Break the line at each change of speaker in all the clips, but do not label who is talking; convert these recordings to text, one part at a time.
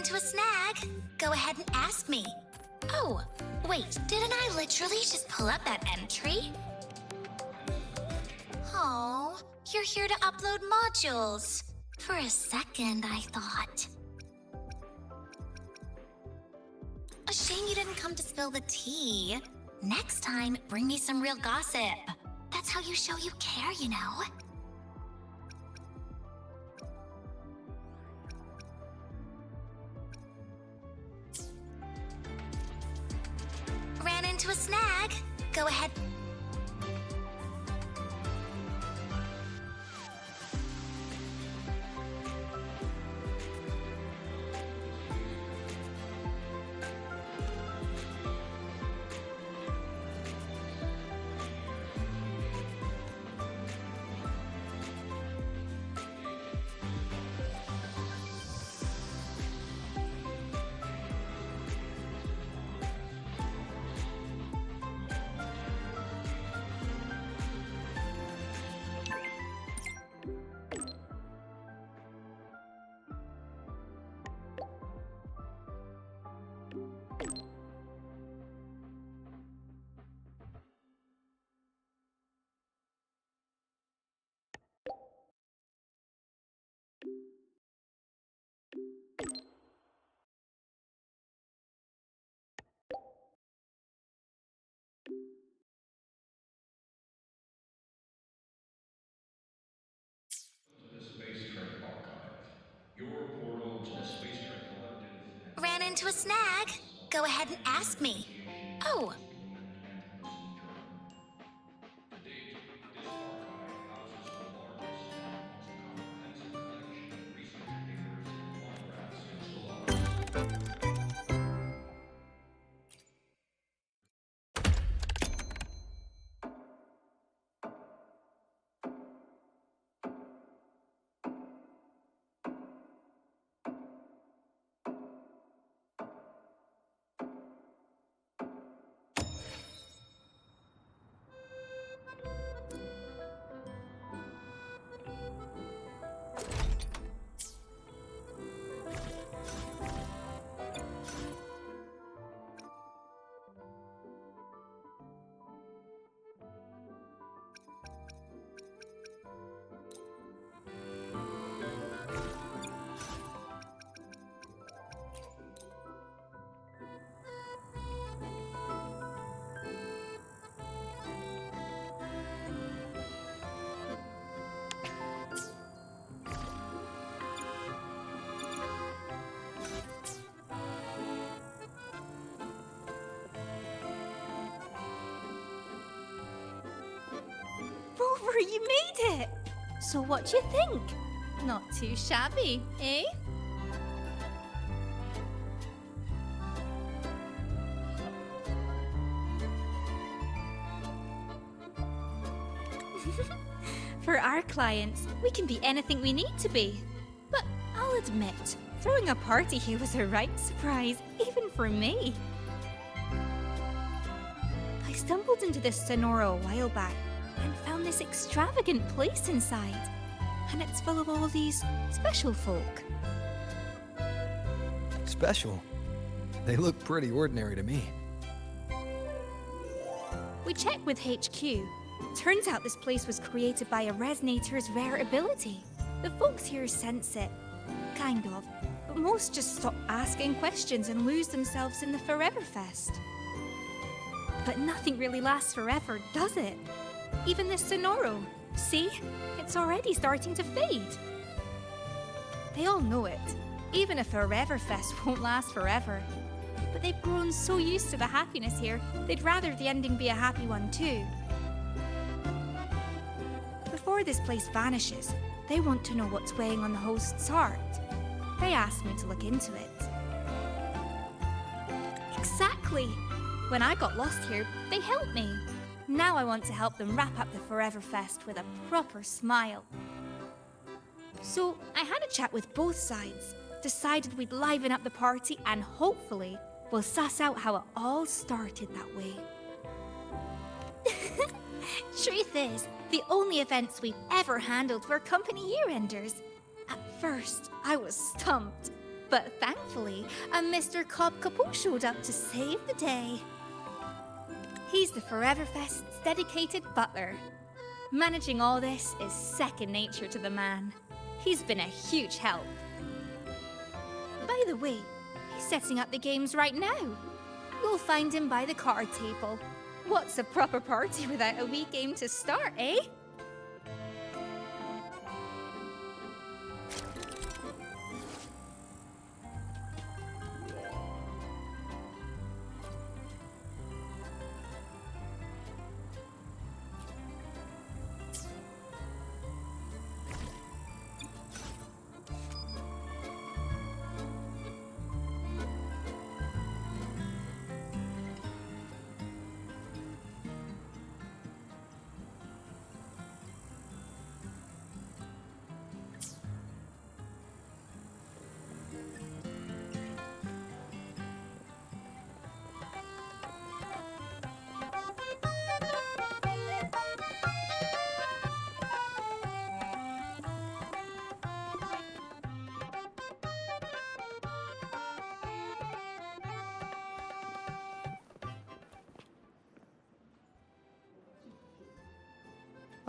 into a snag? Go ahead and ask me. Oh, wait, didn't I literally just pull up that entry? Oh, you're here to upload modules. For a second, I thought. A shame you didn't come to spill the tea. Next time, bring me some real gossip. That's how you show you care, you know? Ran into a snag. Go ahead.
To the Space Trek Archive, your portal to the Space Trek Collective and
Ran into a snag. Go ahead and ask me. Oh.
Anthropocene Journal. To date, this archive houses the largest and most comprehensive collection of research papers and monographs in Stellaris.
Rover, you made it! So what do you think? Not too shabby, eh? For our clients, we can be anything we need to be. But I'll admit, throwing a party here was a right surprise, even for me. I stumbled into this Sonora a while back and found this extravagant place inside. And it's full of all these special folk.
Special? They look pretty ordinary to me.
We checked with HQ. Turns out this place was created by a resonator's rare ability. The folks here sense it. Kind of. But most just stop asking questions and lose themselves in the Forever Fest. But nothing really lasts forever, does it? Even this Sonoro. See? It's already starting to fade. They all know it. Even a Forever Fest won't last forever. But they've grown so used to the happiness here, they'd rather the ending be a happy one too. Before this place vanishes, they want to know what's weighing on the host's heart. They asked me to look into it. Exactly! When I got lost here, they helped me. Now I want to help them wrap up the Forever Fest with a proper smile. So I had a chat with both sides, decided we'd liven up the party, and hopefully we'll suss out how it all started that way. Truth is, the only events we've ever handled were company year-enders. At first, I was stumped. But thankfully, a Mr. Cobb Capot showed up to save the day. He's the Foreverfest's dedicated butler. Managing all this is second nature to the man. He's been a huge help. By the way, he's setting up the games right now. You'll find him by the card table. What's a proper party without a wee game to start, eh?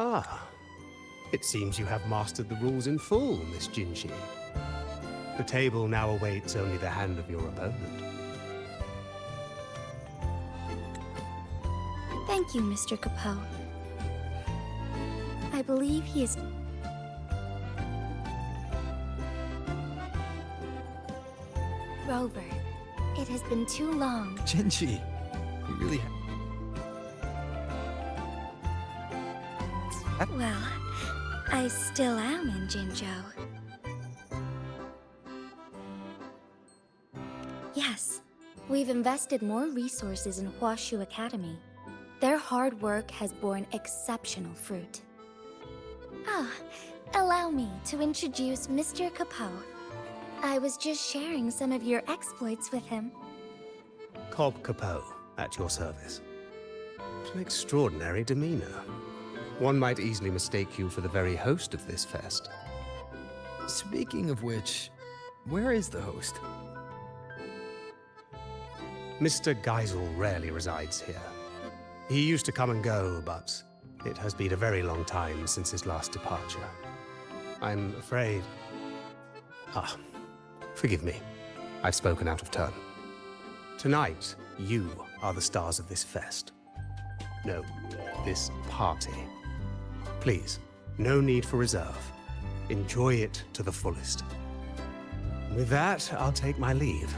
Ah, it seems you have mastered the rules in full, Miss Jinshi. The table now awaits only the hand of your opponent.
Thank you, Mr. Capot. I believe he is... Rover, it has been too long.
Jinji, you really...
Well, I still am in Jinzhou. Yes, we've invested more resources in Huashu Academy. Their hard work has borne exceptional fruit. Ah, allow me to introduce Mr. Capot. I was just sharing some of your exploits with him.
Cobb Capot, at your service. An extraordinary demeanor. One might easily mistake you for the very host of this fest.
Speaking of which, where is the host?
Mr. Geisel rarely resides here. He used to come and go, but it has been a very long time since his last departure. I'm afraid... Ah, forgive me. I've spoken out of turn. Tonight, you are the stars of this fest. No, this party. Please, no need for reserve. Enjoy it to the fullest. With that, I'll take my leave.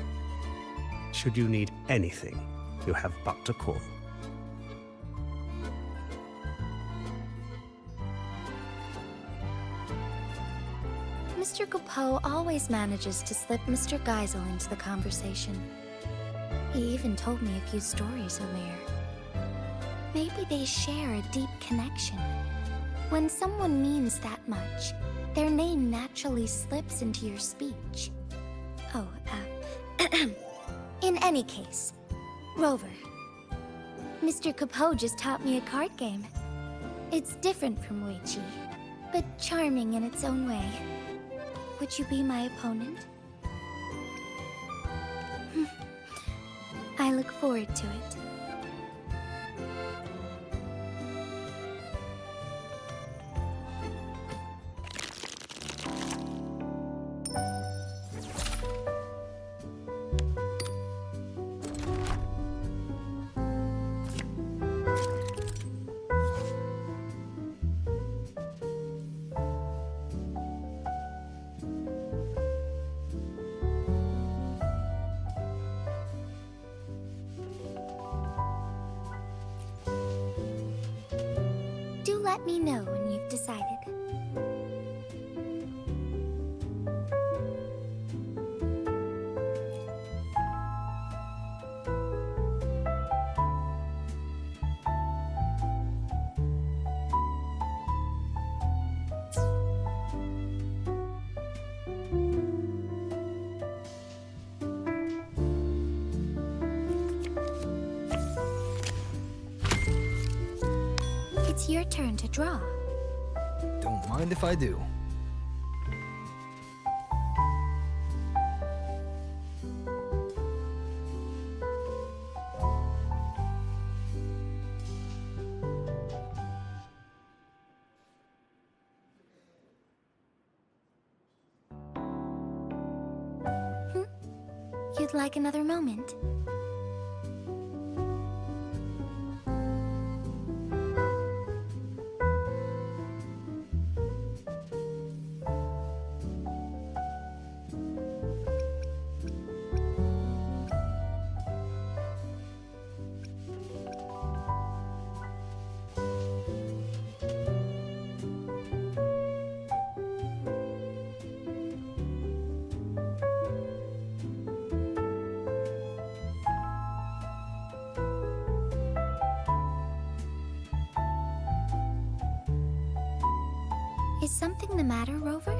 Should you need anything, you have but to call.
Mr. Capot always manages to slip Mr. Geisel into the conversation. He even told me a few stories earlier. Maybe they share a deep connection. When someone means that much, their name naturally slips into your speech. Oh, in any case, Rover. Mr. Capot just taught me a card game. It's different from Weiqi, but charming in its own way. Would you be my opponent? I look forward to it. Do let me know when you've decided. It's your turn to draw.
Don't mind if I do.
You'd like another moment? Is something the matter, Rover?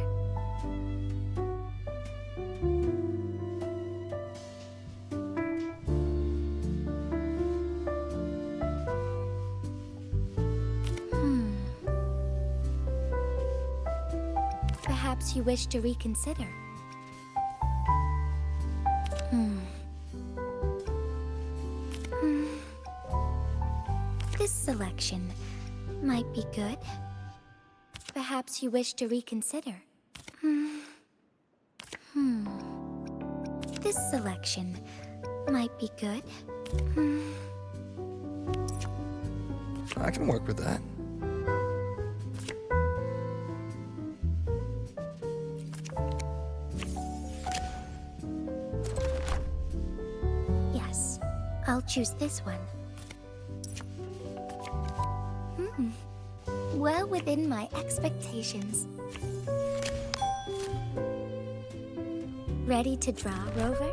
Perhaps you wish to reconsider. This selection might be good. Perhaps you wish to reconsider. This selection might be good.
I can work with that.
Yes, I'll choose this one. Well within my expectations. Ready to draw, Rover?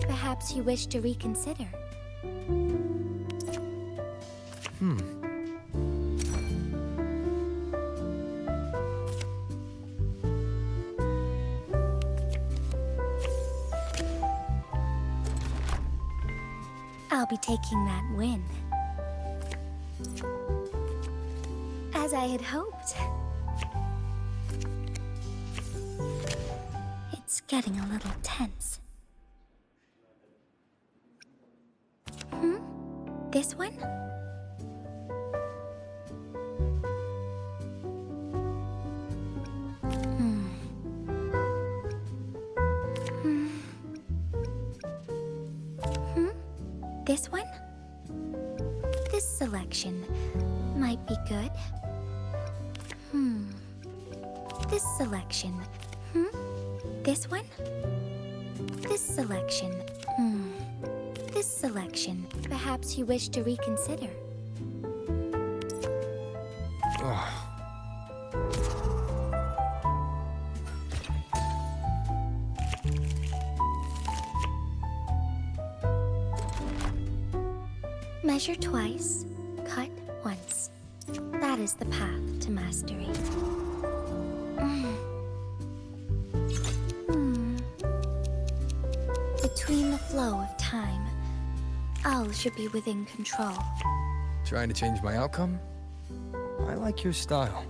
Perhaps you wish to reconsider. I'll be taking that win. As I had hoped. It's getting a little tense. This one? This one? This selection might be good. This selection. This one? This selection. This selection. Perhaps you wish to reconsider. Measure twice, cut once. That is the path to mastery. Between the flow of time, all should be within control.
Trying to change my outcome? I like your style.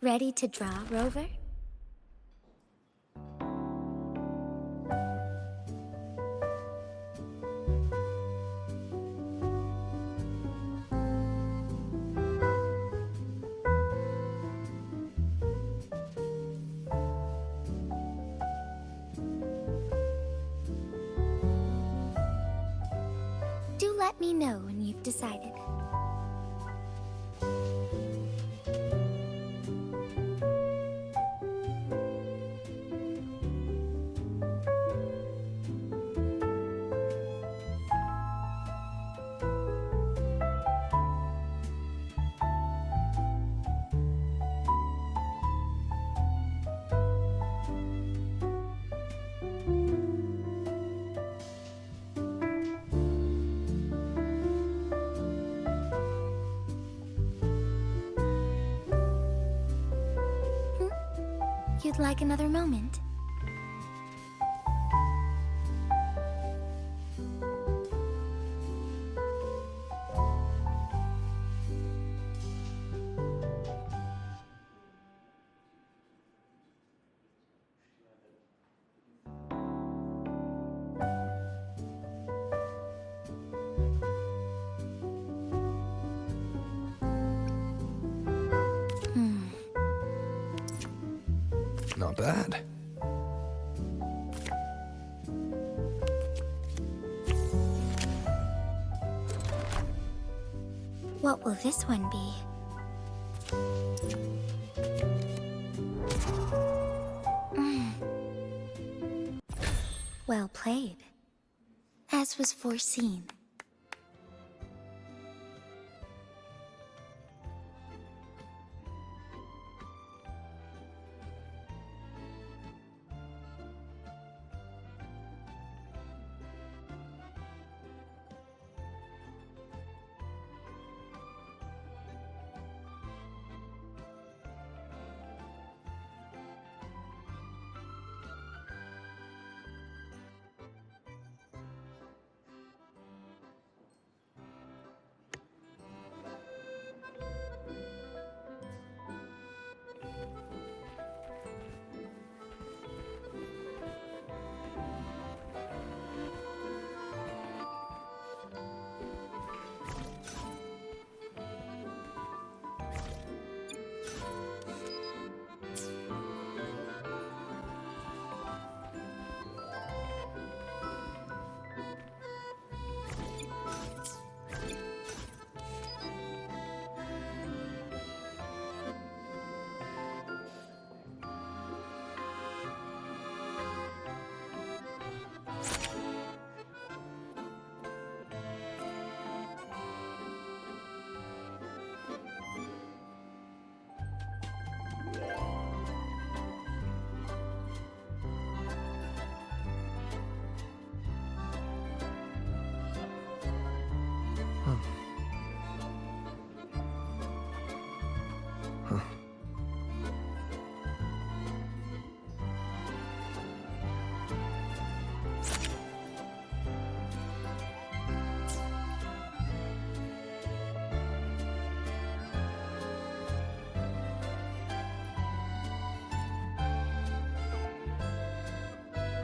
Ready to draw, Rover? Do let me know when you've decided. You'd like another moment?
Not bad.
What will this one be? Well played. As was foreseen.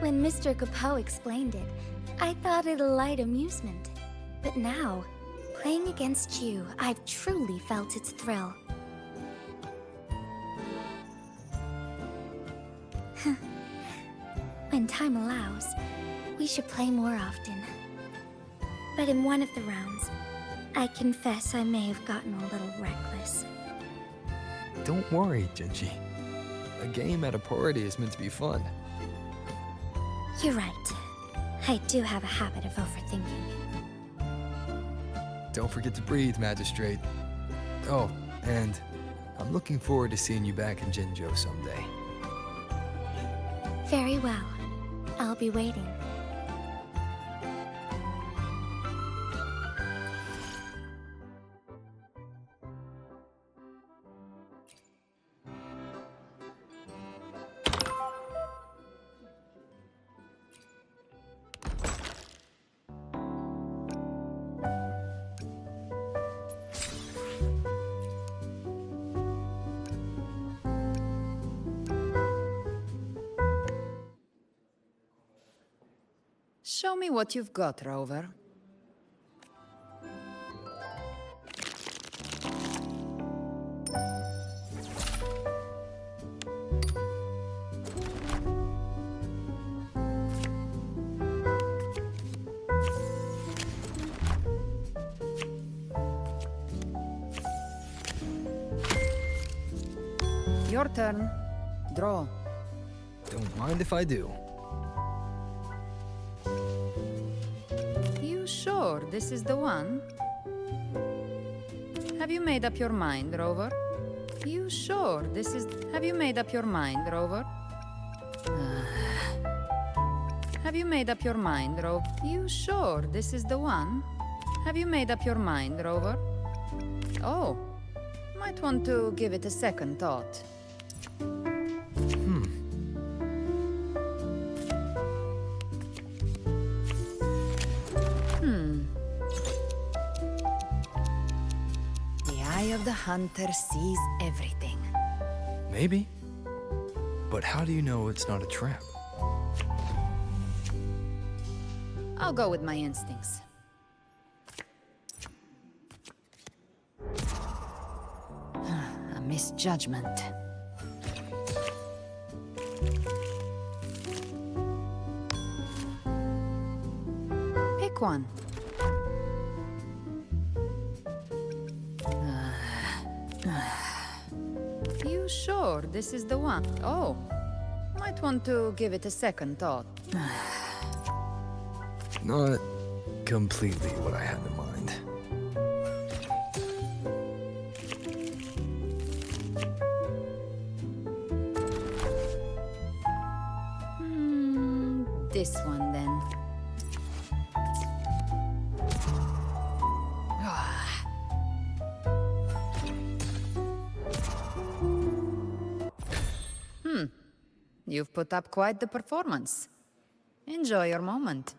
When Mr. Capo explained it, I thought it a light amusement. But now, playing against you, I've truly felt its thrill. When time allows, we should play more often. But in one of the rounds, I confess I may have gotten a little reckless.
Don't worry, Genji. A game at a party is meant to be fun.
You're right. I do have a habit of overthinking.
Don't forget to breathe, Magistrate. Oh, and I'm looking forward to seeing you back in Jinjo someday.
Very well. I'll be waiting.
Show me what you've got, Rover. Your turn. Draw.
Don't mind if I do.
You sure this is the one? Have you made up your mind, Rover? You sure this is... Have you made up your mind, Rover? Have you made up your mind, Rover? You sure this is the one? Have you made up your mind, Rover? Oh, might want to give it a second thought. The eye of the hunter sees everything.
Maybe. But how do you know it's not a trap?
I'll go with my instincts. A misjudgment. one. You sure this is the one? Oh, might want to give it a second thought.
Not completely what I had in mind.
This one then. You've put up quite the performance. Enjoy your moment.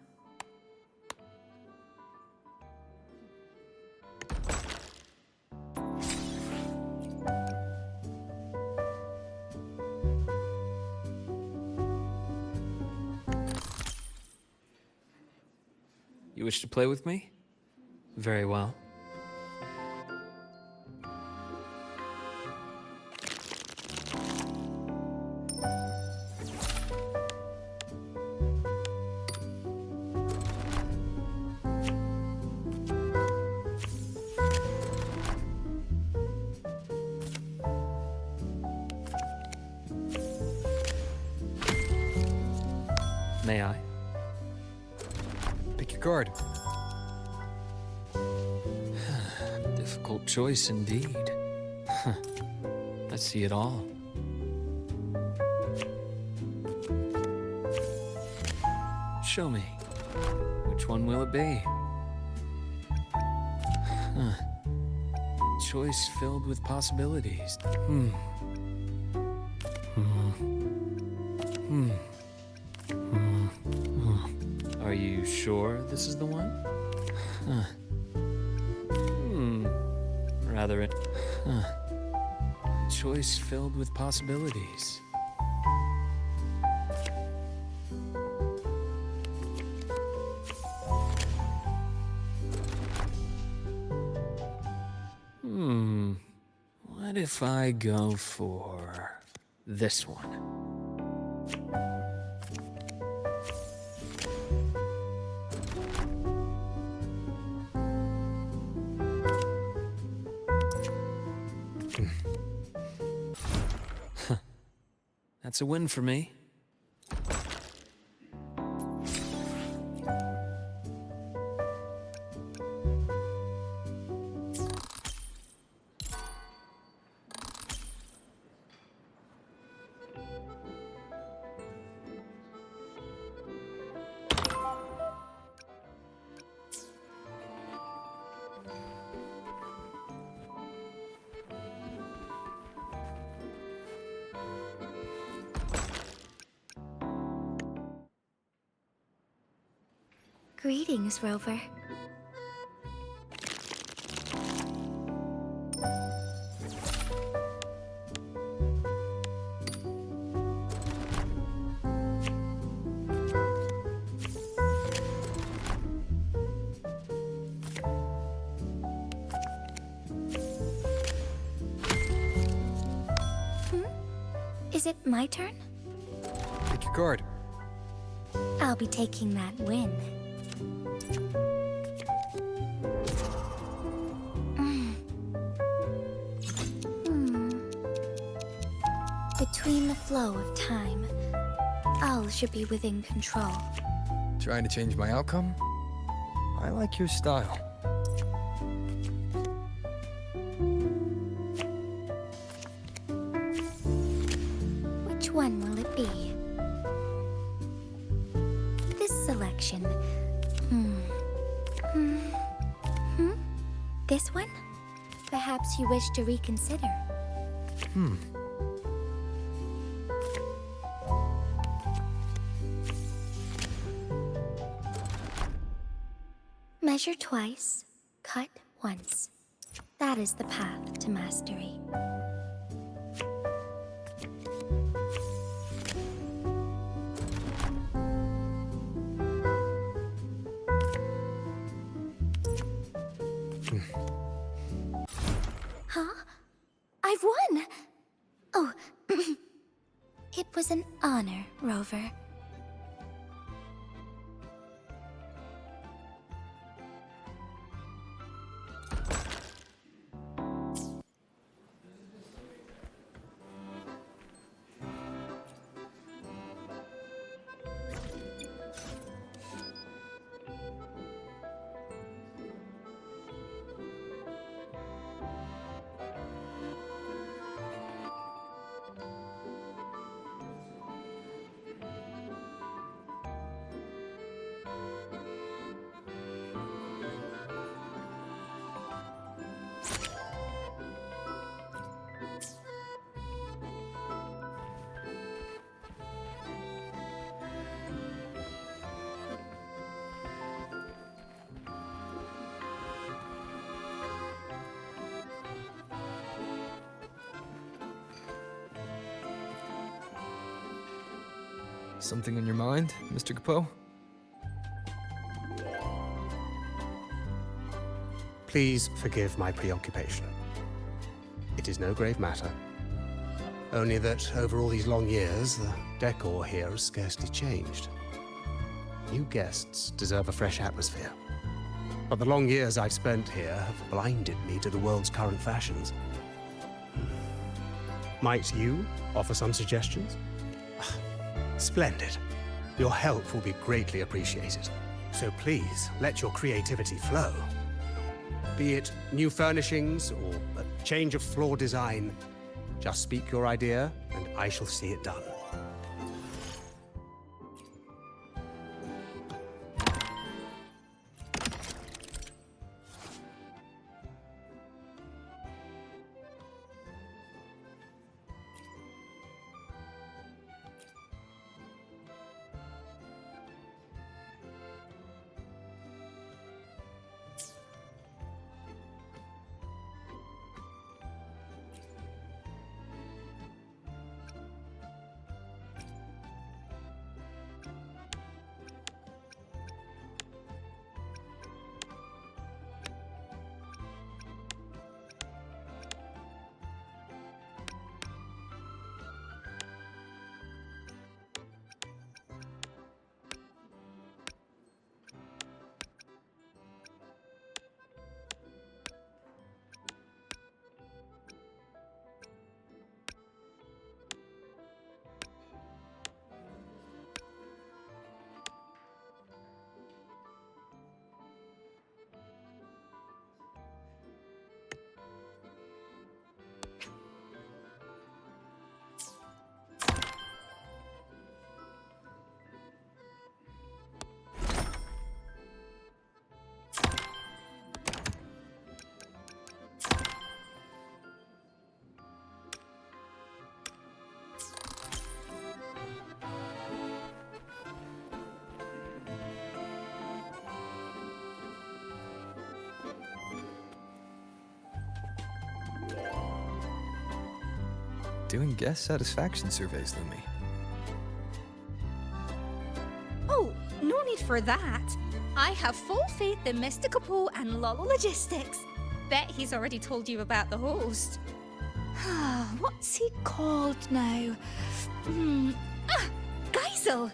You wish to play with me? Very well. May I?
Pick your card.
Difficult choice indeed. I see it all. Show me. Which one will it be? Choice filled with possibilities. Are you sure this is the one? Rather, choice filled with possibilities. What if I go for this one? That's a win for me.
Greetings, Rover. Is it my turn?
Pick your card.
I'll be taking that win. Between the flow of time, all should be within control.
Trying to change my outcome? I like your style.
Which one will it be? This selection. This one? Perhaps you wish to reconsider. Measure twice, cut once. That is the path to mastery. Huh? I've won! Oh, it was an honor, Rover.
Something on your mind, Mr. Capot?
Please forgive my preoccupation. It is no grave matter. Only that over all these long years, the decor here has scarcely changed. New guests deserve a fresh atmosphere. But the long years I've spent here have blinded me to the world's current fashions. Might you offer some suggestions? Splendid. Your help will be greatly appreciated. So please, let your creativity flow. Be it new furnishings or a change of floor design, just speak your idea and I shall see it done.
Doing guest satisfaction surveys, Lumi.
Oh, no need for that. I have full faith in Mr. Capot and Lolo Logistics. Bet he's already told you about the host. What's he called now? Geisel!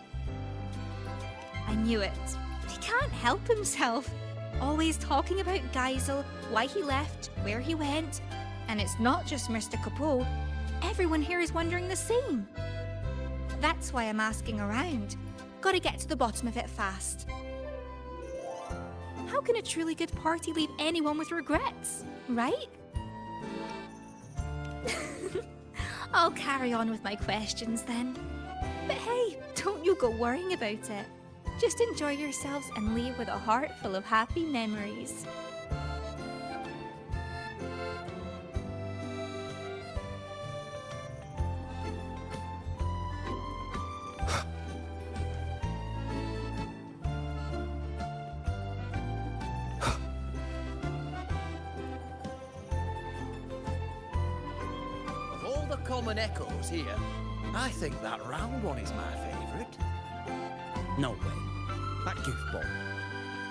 I knew it. He can't help himself. Always talking about Geisel, why he left, where he went. And it's not just Mr. Capot. Everyone here is wondering the same. That's why I'm asking around. Gotta get to the bottom of it fast. How can a truly good party leave anyone with regrets, right? I'll carry on with my questions then. But hey, don't you go worrying about it. Just enjoy yourselves and leave with a heart full of happy memories.
Common echoes here. I think that round one is my favourite.
No way. That goofball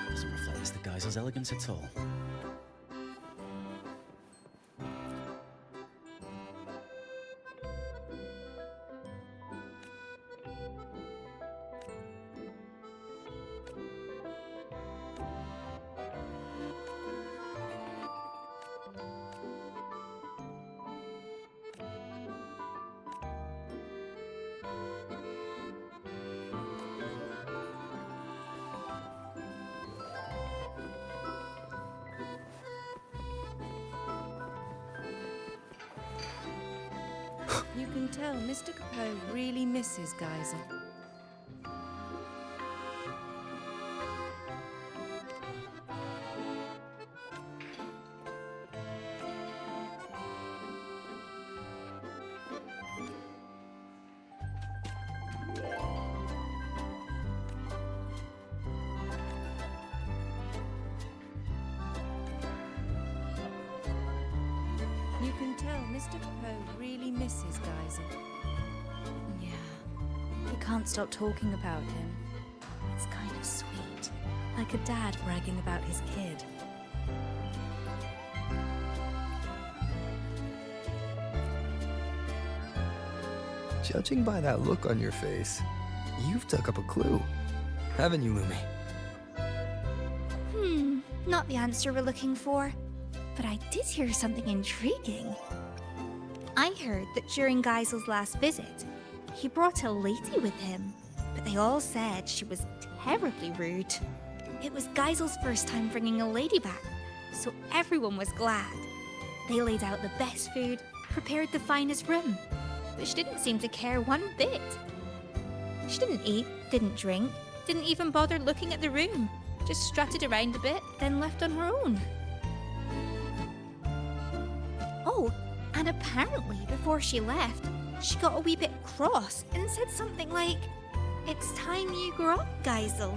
doesn't reflect Mr. Geisel's elegance at all.
You can tell Mr. Capot really misses Geisel. You can tell Mr. Capot really misses Geisel.
Yeah. He
can't stop talking about him. It's kind of sweet. Like a dad bragging about his kid.
Judging by that look on your face, you've dug up a clue. Haven't you, Lumi?
Not the answer we're looking for. But I did hear something intriguing. I heard that during Geisel's last visit, he brought a lady with him, but they all said she was terribly rude. It was Geisel's first time bringing a lady back, so everyone was glad. They laid out the best food, prepared the finest room, but she didn't seem to care one bit. She didn't eat, didn't drink, didn't even bother looking at the room, just strutted around a bit, then left on her own. Oh, and apparently before she left, she got a wee bit cross and said something like, "It's time you grew up, Geisel."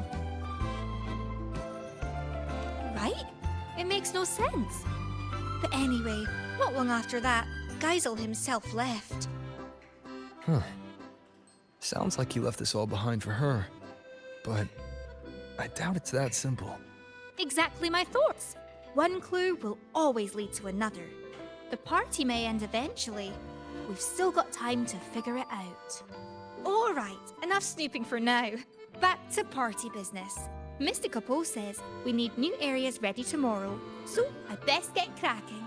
Right? It makes no sense. But anyway, not long after that, Geisel himself left.
Huh. Sounds like he left this all behind for her. But I doubt it's that simple.
Exactly my thoughts. One clue will always lead to another. The party may end eventually. We've still got time to figure it out. All right, enough snooping for now. Back to party business. Mr. Couple says we need new areas ready tomorrow, so I best get cracking.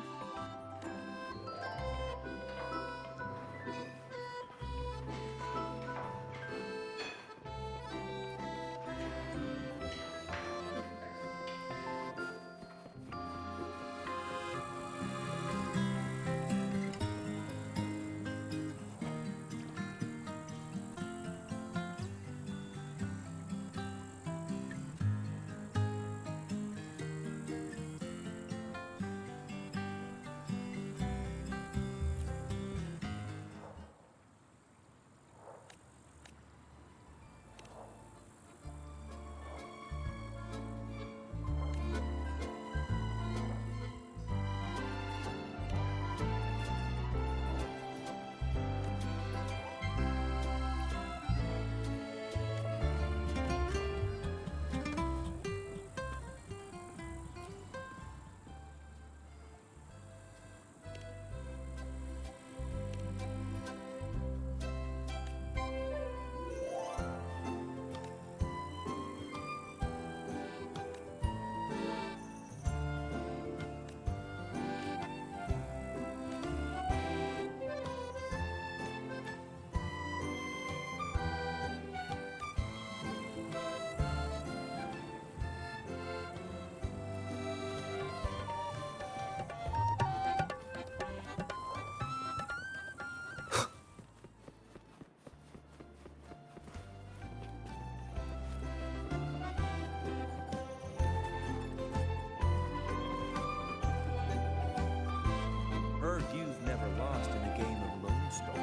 Heard you've never lost in a game of Lone Star.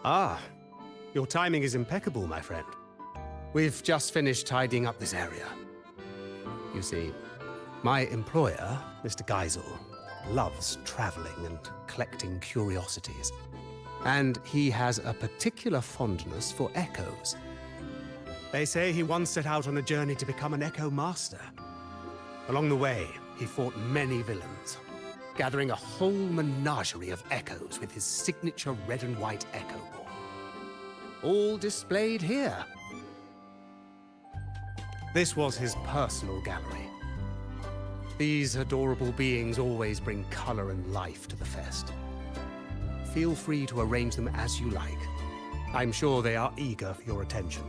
Ah, your timing is impeccable, my friend. We've just finished tidying up this area. You see, my employer, Mr. Geisel, loves traveling and collecting curiosities. And he has a particular fondness for echoes. They say he once set out on a journey to become an echo master. Along the way, he fought many villains, gathering a whole menagerie of echoes with his signature red and white echo ball. All displayed here. This was his personal gallery. These adorable beings always bring color and life to the fest. Feel free to arrange them as you like. I'm sure they are eager for your attention.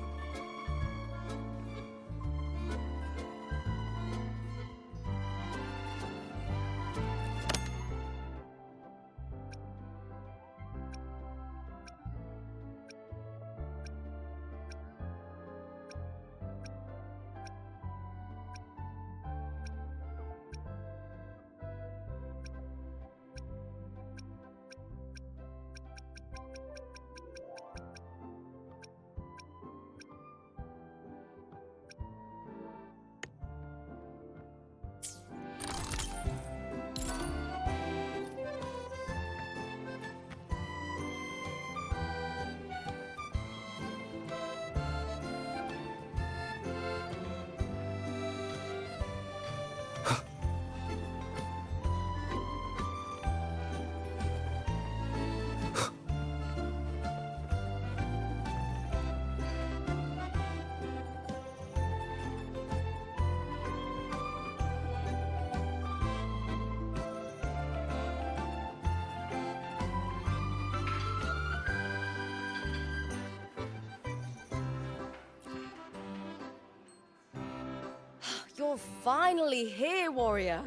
You're finally here, warrior.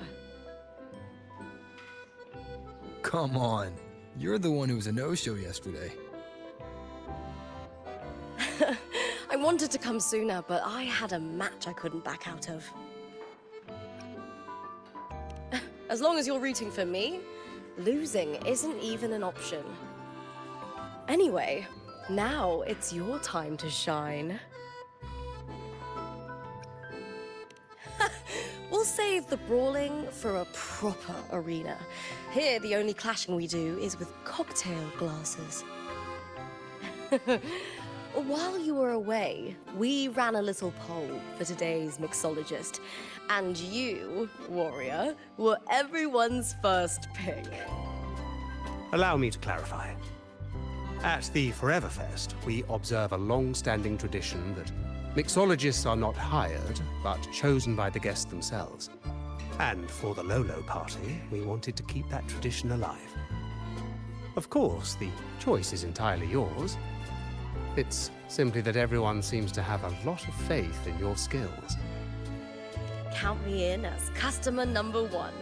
Come on. You're the one who was a no-show yesterday.
I wanted to come sooner, but I had a match I couldn't back out of. As long as you're rooting for me, losing isn't even an option. Anyway, now it's your time to shine. We'll save the brawling for a proper arena. Here, the only clashing we do is with cocktail glasses. While you were away, we ran a little poll for today's mixologist, and you, warrior, were everyone's first pick.
Allow me to clarify. At the Forever Fest, we observe a long-standing tradition that mixologists are not hired, but chosen by the guests themselves. And for the Lolo party, we wanted to keep that tradition alive. Of course, the choice is entirely yours. It's simply that everyone seems to have a lot of faith in your skills.
Count me in as customer number one.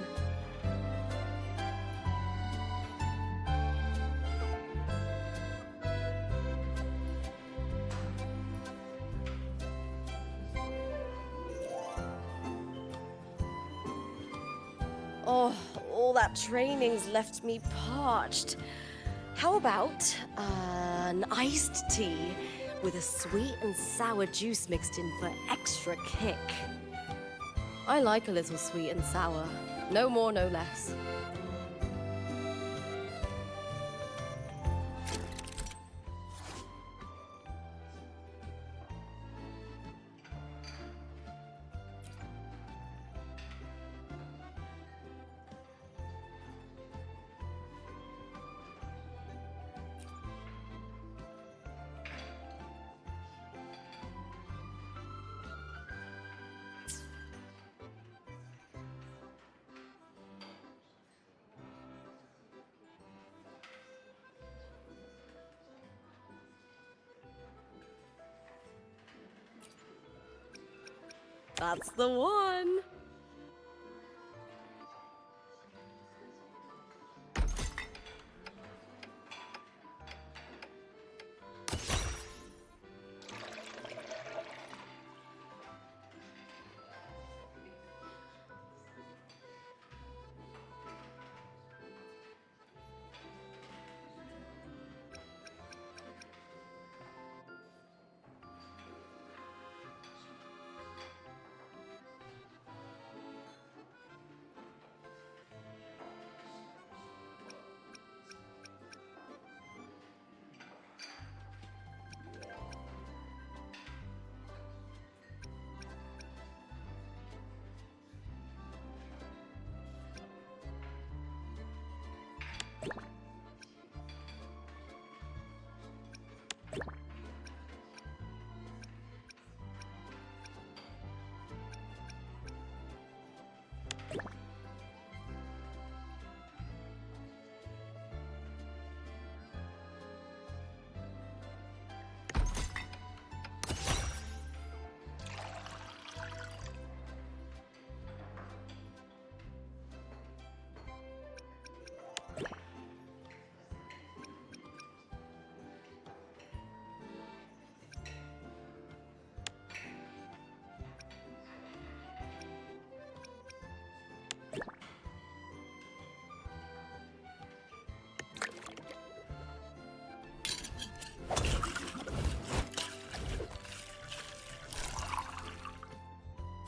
Oh, all that training's left me parched. How about an iced tea with a sweet and sour juice mixed in for extra kick? I like a little sweet and sour. No more, no less. That's the one.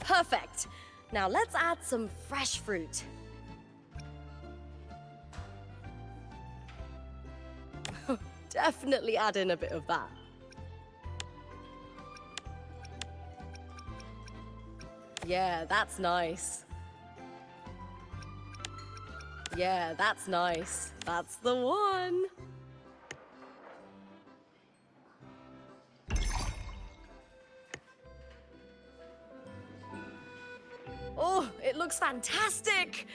Perfect. Now let's add some fresh fruit. Definitely add in a bit of that. Yeah, that's nice. Yeah, that's nice. That's the one. Oh, it looks fantastic!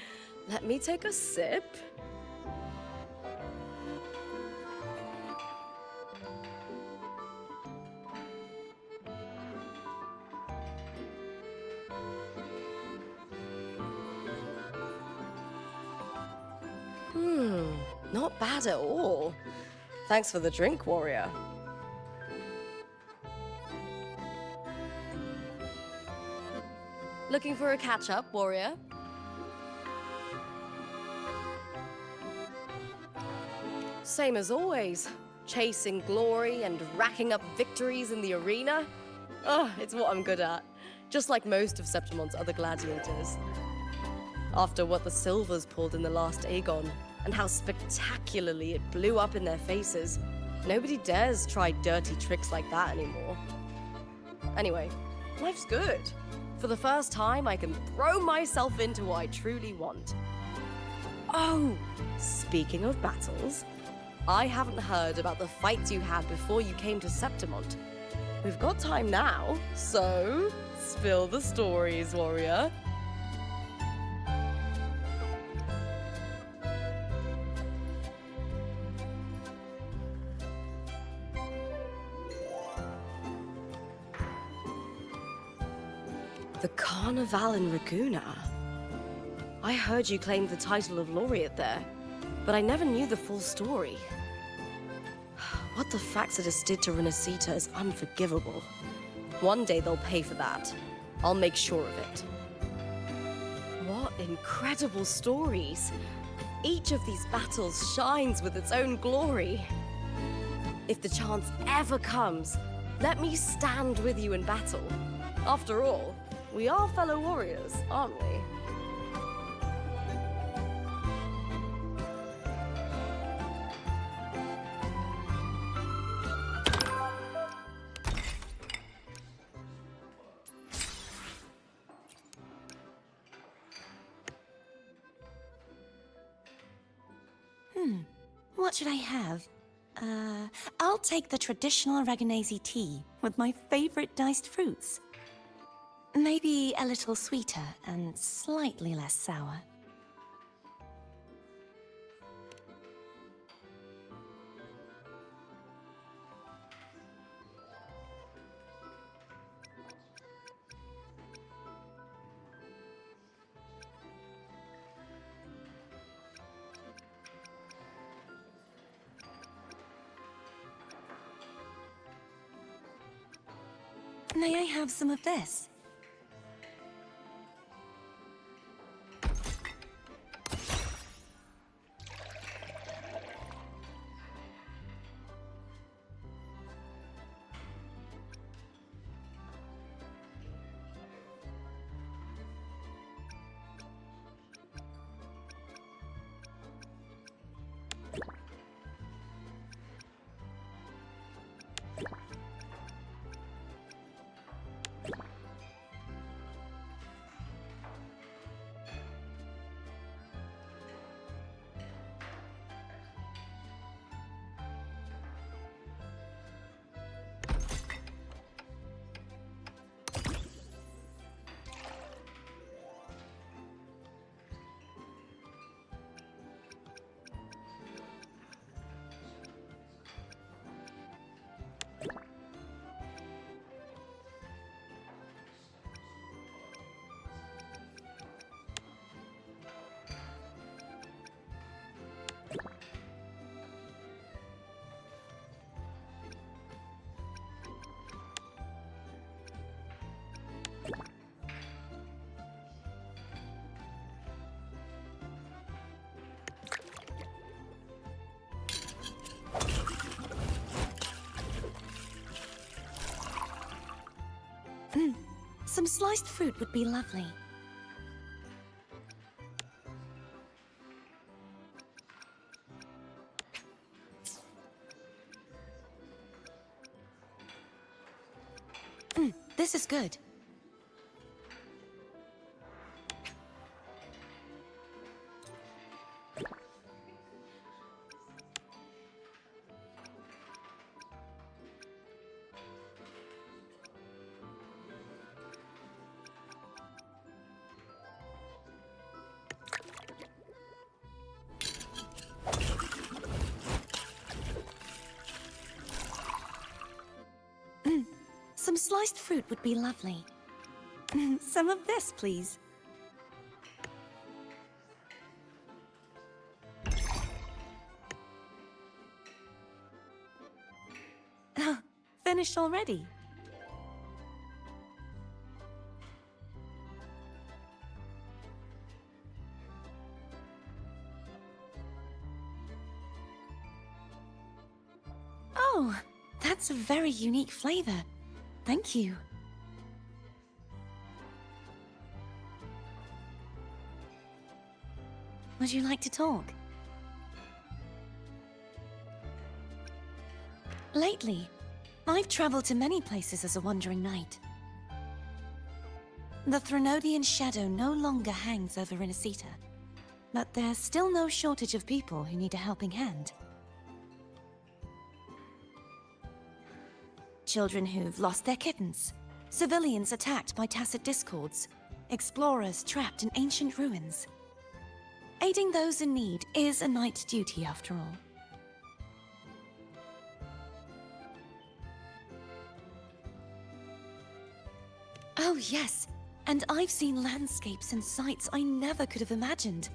Let me take a sip. Not bad at all. Thanks for the drink, warrior. Looking for a catch-up, warrior? Same as always. Chasing glory and racking up victories in the arena. Oh, it's what I'm good at. Just like most of Septimon's other gladiators. After what the Silvers pulled in the last Aegon, and how spectacularly it blew up in their faces, nobody dares try dirty tricks like that anymore. Anyway, life's good. For the first time, I can throw myself into what I truly want. Oh, speaking of battles, I haven't heard about the fights you had before you came to Septimont. We've got time now, so spill the stories, warrior. The Carnival in Raguna. I heard you claimed the title of laureate there, but I never knew the full story. What the Fraxidus did to Renacita is unforgivable. One day they'll pay for that. I'll make sure of it. What incredible stories! Each of these battles shines with its own glory. If the chance ever comes, let me stand with you in battle. After all, we are fellow warriors, aren't we?
What should I have? I'll take the traditional Aragonese tea with my favorite diced fruits. Maybe a little sweeter and slightly less sour. May I have some of this? Some sliced fruit would be lovely. This is good. Some sliced fruit would be lovely. Some of this, please. Finished already? Oh, that's a very unique flavor. Thank you. Would you like to talk? Lately, I've traveled to many places as a wandering knight. The Threnodian shadow no longer hangs over Inesita, but there's still no shortage of people who need a helping hand. Children who've lost their kittens, civilians attacked by tacit discords, explorers trapped in ancient ruins. Aiding those in need is a knight's duty, after all. Oh yes, and I've seen landscapes and sights I never could have imagined.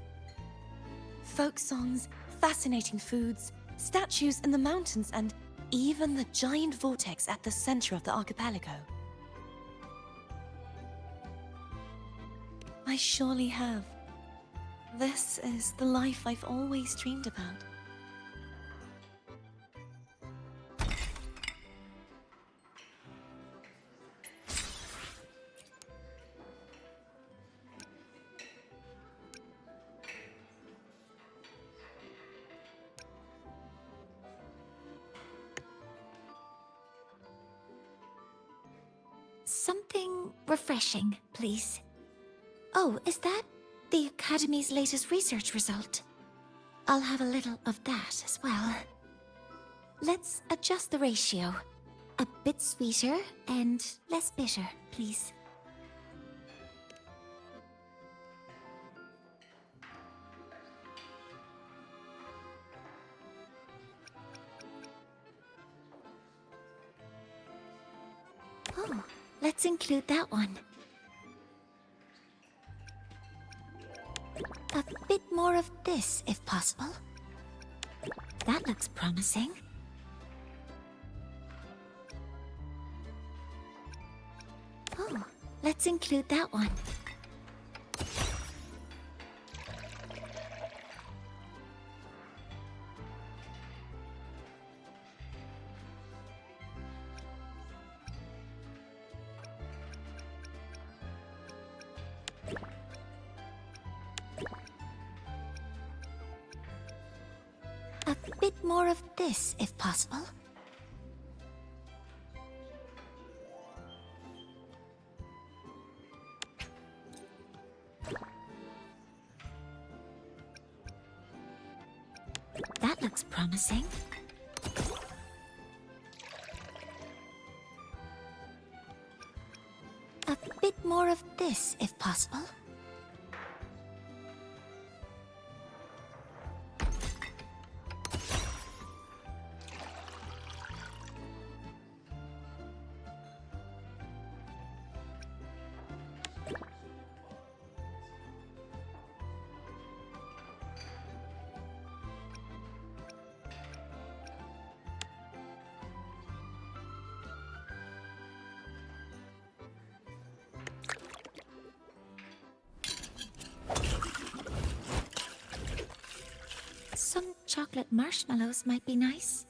Folk songs, fascinating foods, statues in the mountains, and even the giant vortex at the center of the archipelago. I surely have. This is the life I've always dreamed about.
Something refreshing, please. Oh, is that the Academy's latest research result? I'll have a little of that as well. Let's adjust the ratio. A bit sweeter and less bitter, please. Oh, let's include that one. A bit more of this, if possible. That looks promising. Oh, let's include that one. A bit more of this, if possible. That looks promising. A bit more of this, if possible. Some chocolate marshmallows might be nice.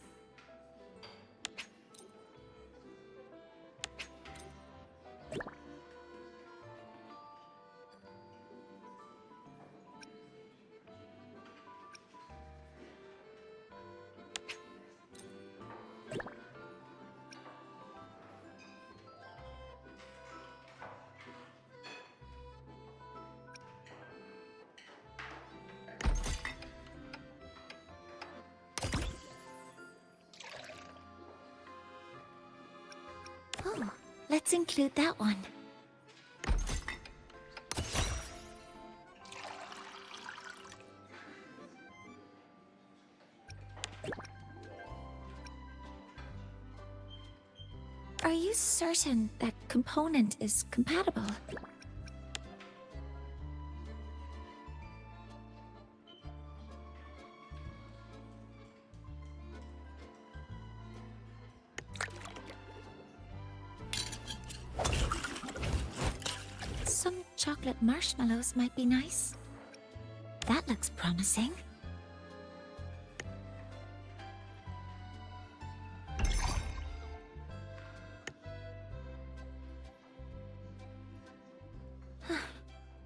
Oh, let's include that one. Are you certain that component is compatible? chocolate marshmallows might be nice. That looks promising.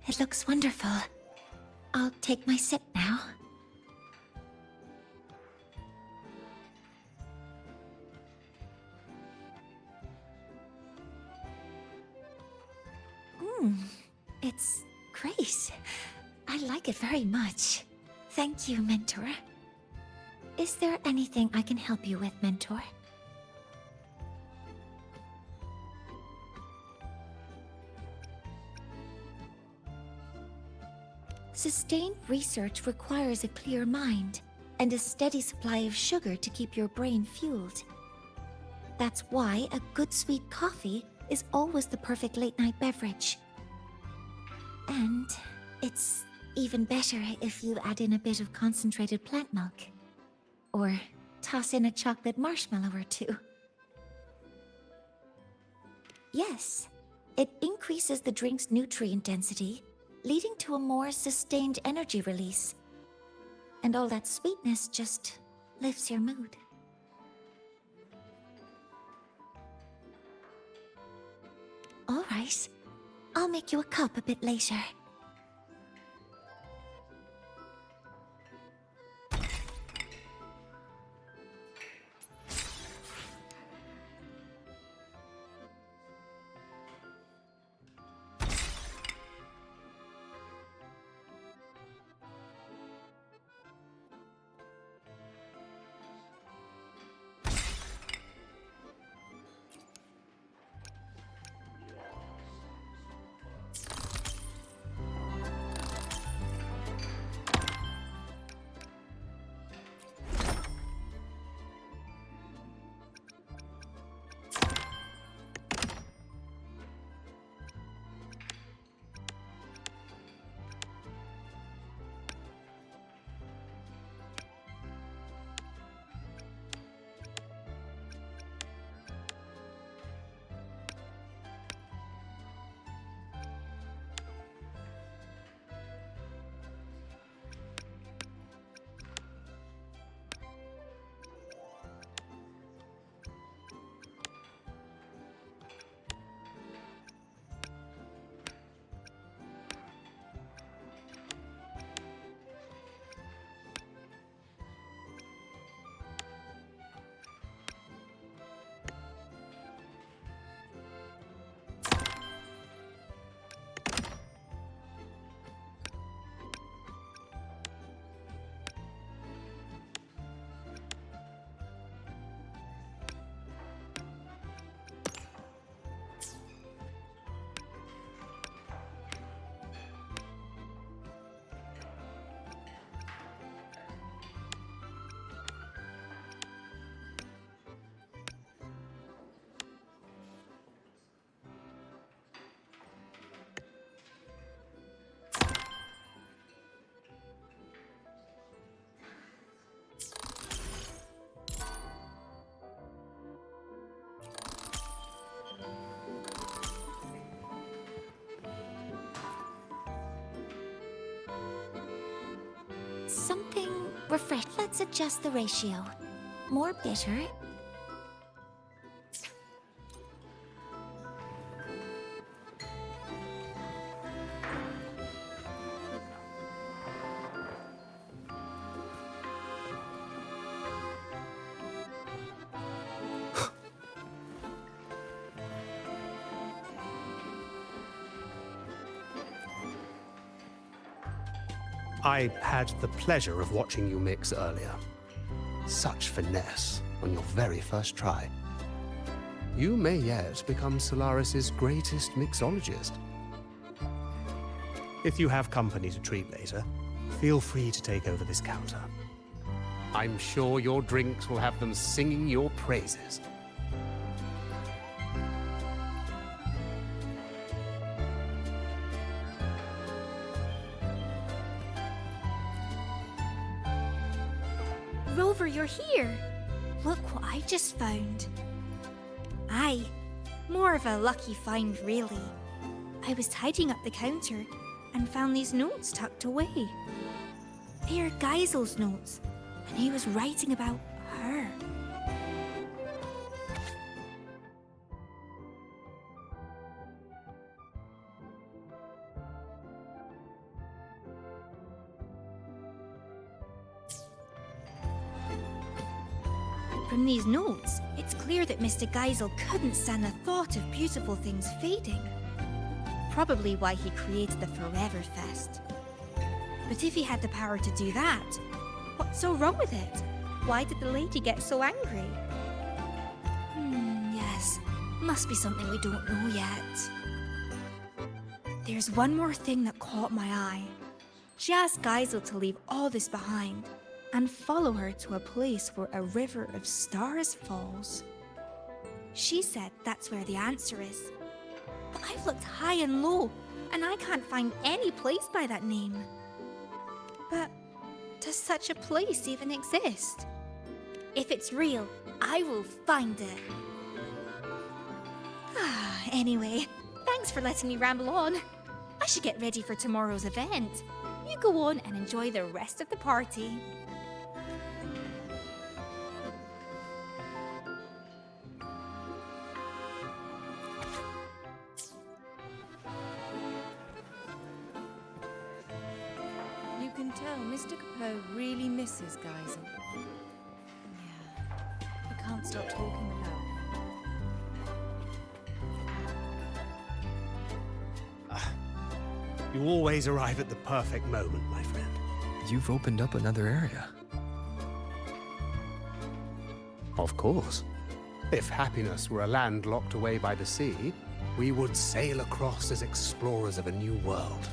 It looks wonderful. I'll take my sip now. It's great. I like it very much. Thank you, Mentor. Is there anything I can help you with, Mentor? Sustained research requires a clear mind and a steady supply of sugar to keep your brain fueled. That's why a good sweet coffee is always the perfect late-night beverage. And it's even better if you add in a bit of concentrated plant milk. Or toss in a chocolate marshmallow or two. Yes, it increases the drink's nutrient density, leading to a more sustained energy release. And all that sweetness just lifts your mood. All right, I'll make you a cup a bit later. Something refreshed. Let's adjust the ratio. More bitter.
I had the pleasure of watching you mix earlier. Such finesse on your very first try. You may yet become Solaris's greatest mixologist. If you have company to treat later, feel free to take over this counter. I'm sure your drinks will have them singing your praises.
Rover, you're here! Look what I just found. Aye, more of a lucky find, really. I was tidying up the counter and found these notes tucked away. They are Geisel's notes, and he was writing about her. From these notes, it's clear that Mr. Geisel couldn't stand the thought of beautiful things fading. Probably why he created the Forever Fest. But if he had the power to do that, what's so wrong with it? Why did the lady get so angry? Yes, must be something we don't know yet. There's one more thing that caught my eye. She asked Geisel to leave all this behind and follow her to a place where a river of stars falls. She said that's where the answer is. But I've looked high and low, and I can't find any place by that name. But does such a place even exist? If it's real, I will find it. Anyway, thanks for letting me ramble on. I should get ready for tomorrow's event. You go on and enjoy the rest of the party.
You can tell Mr. Capot really misses Geisel. Yeah, he can't stop talking about him.
You always arrive at the perfect moment, my friend.
You've opened up another area.
Of course. If happiness were a land locked away by the sea, we would sail across as explorers of a new world.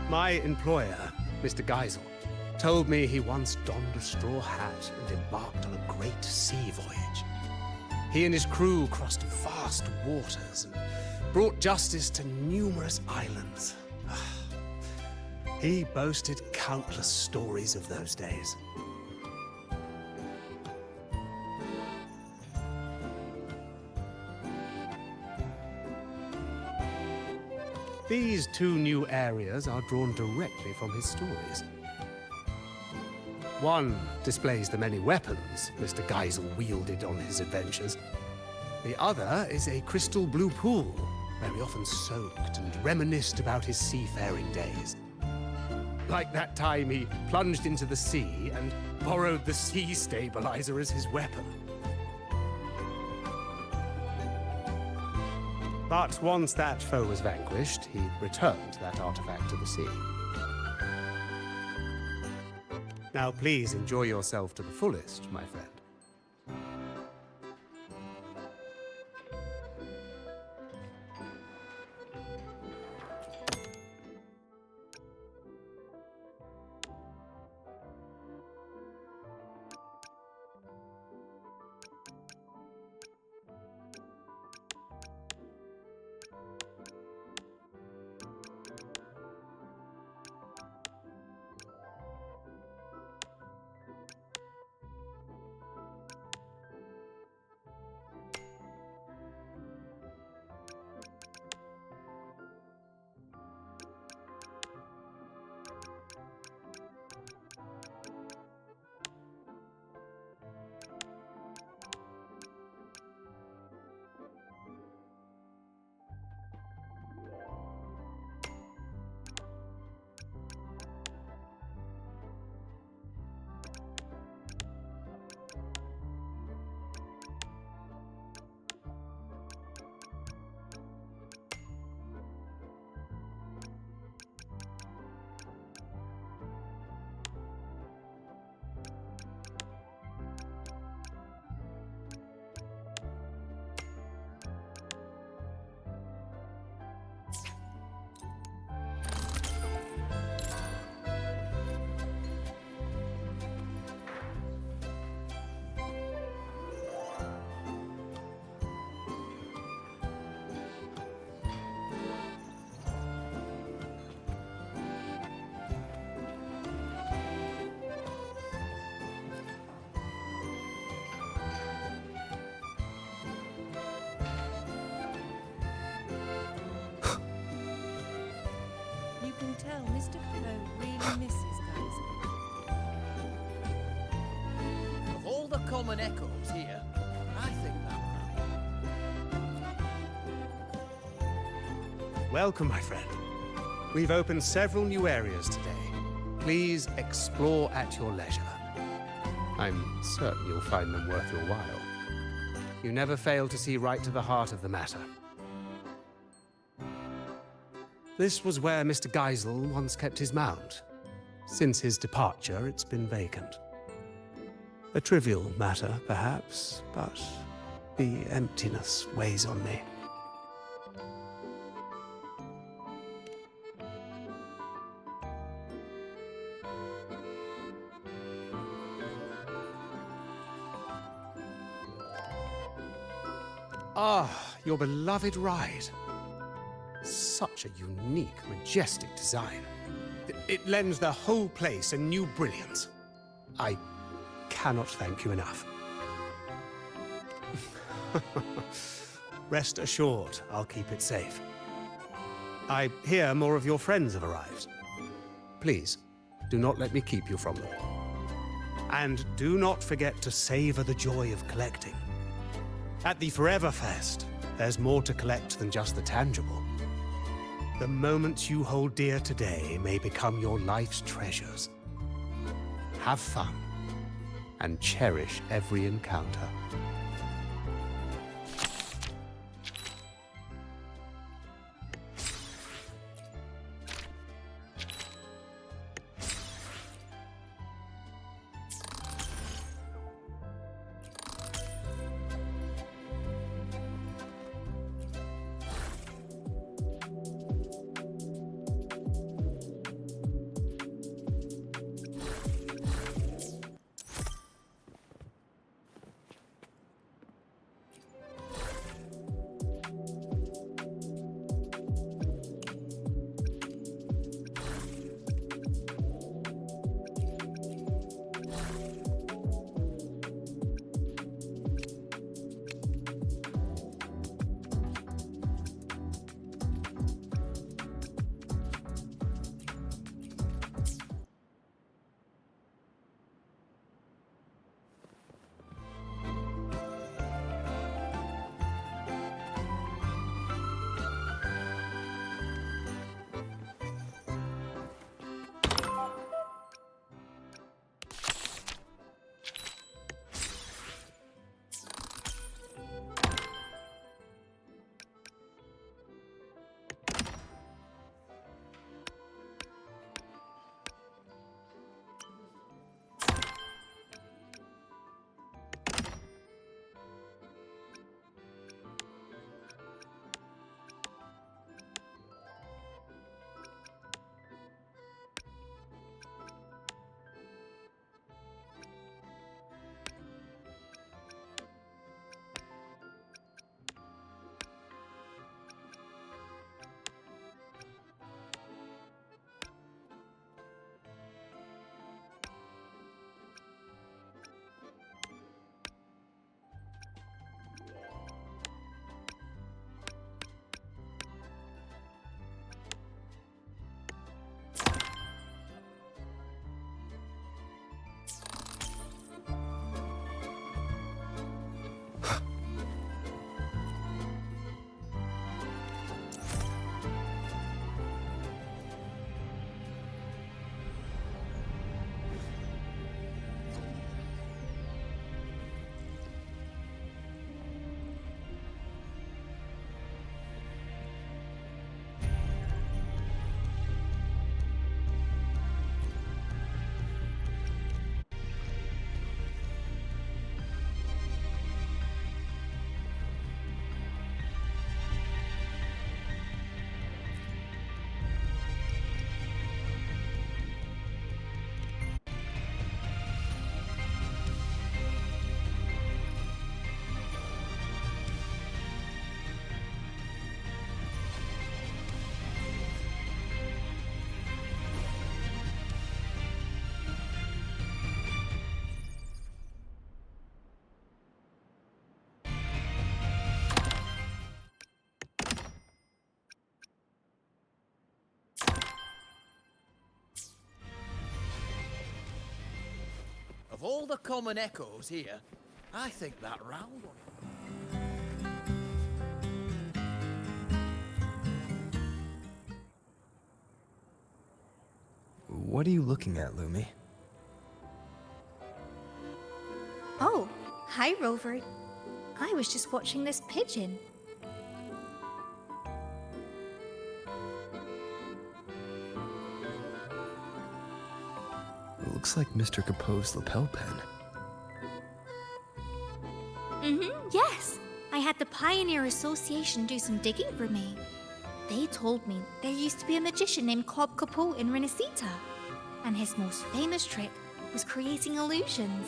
My employer, Mr. Geisel, told me he once donned a straw hat and embarked on a great sea voyage. He and his crew crossed vast waters and brought justice to numerous islands. He boasted countless stories of those days. These two new areas are drawn directly from his stories. One displays the many weapons Mr. Geisel wielded on his adventures. The other is a crystal blue pool, where he often soaked and reminisced about his seafaring days. Like that time he plunged into the sea and borrowed the sea stabilizer as his weapon. But once that foe was vanquished, he returned that artifact to the sea. Now please enjoy yourself to the fullest, my friend.
Mr. Poe really misses Geyser.
Of all the common echoes here, I think that round.
Welcome, my friend. We've opened several new areas today. Please explore at your leisure. I'm certain you'll find them worth your while. You never fail to see right to the heart of the matter. This was where Mr. Geisel once kept his mount. Since his departure, it's been vacant. A trivial matter, perhaps, but the emptiness weighs on me. Ah, your beloved ride. Such a unique, majestic design. It lends the whole place a new brilliance. I cannot thank you enough. Rest assured, I'll keep it safe. I hear more of your friends have arrived. Please, do not let me keep you from them. And do not forget to savor the joy of collecting. At the Forever Fest, there's more to collect than just the tangible. The moments you hold dear today may become your life's treasures. Have fun, and cherish every encounter.
all the common echoes here, I think that round one...
What are you looking at, Lumi?
Oh, hi, Rover. I was just watching this pigeon.
It looks like Mr. Capoe's lapel pin.
Yes. I had the Pioneer Association do some digging for me. They told me there used to be a magician named Cobb Capoe in Renacita, and his most famous trick was creating illusions.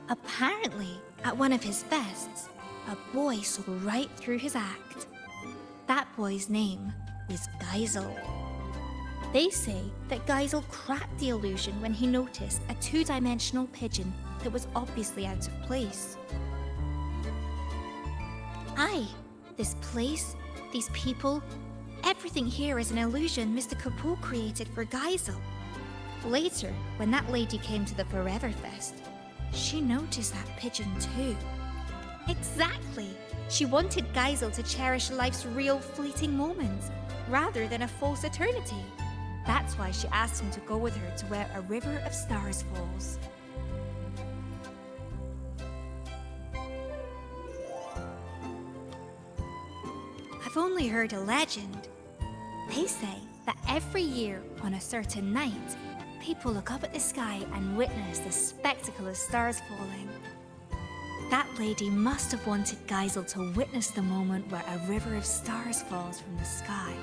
Apparently, at one of his fests, a boy saw right through his act. That boy's name was Geisel. They say that Geisel cracked the illusion when he noticed a two-dimensional pigeon that was obviously out of place. Aye, this place, these people, everything here is an illusion Mr. Capoe created for Geisel. Later, when that lady came to the Forever Fest, she noticed that pigeon too. Exactly! She wanted Geisel to cherish life's real fleeting moments, rather than a false eternity. That's why she asked him to go with her to where a river of stars falls. I've only heard a legend. They say that every year on a certain night, people look up at the sky and witness the spectacle of stars falling. That lady must have wanted Geisel to witness the moment where a river of stars falls from the sky.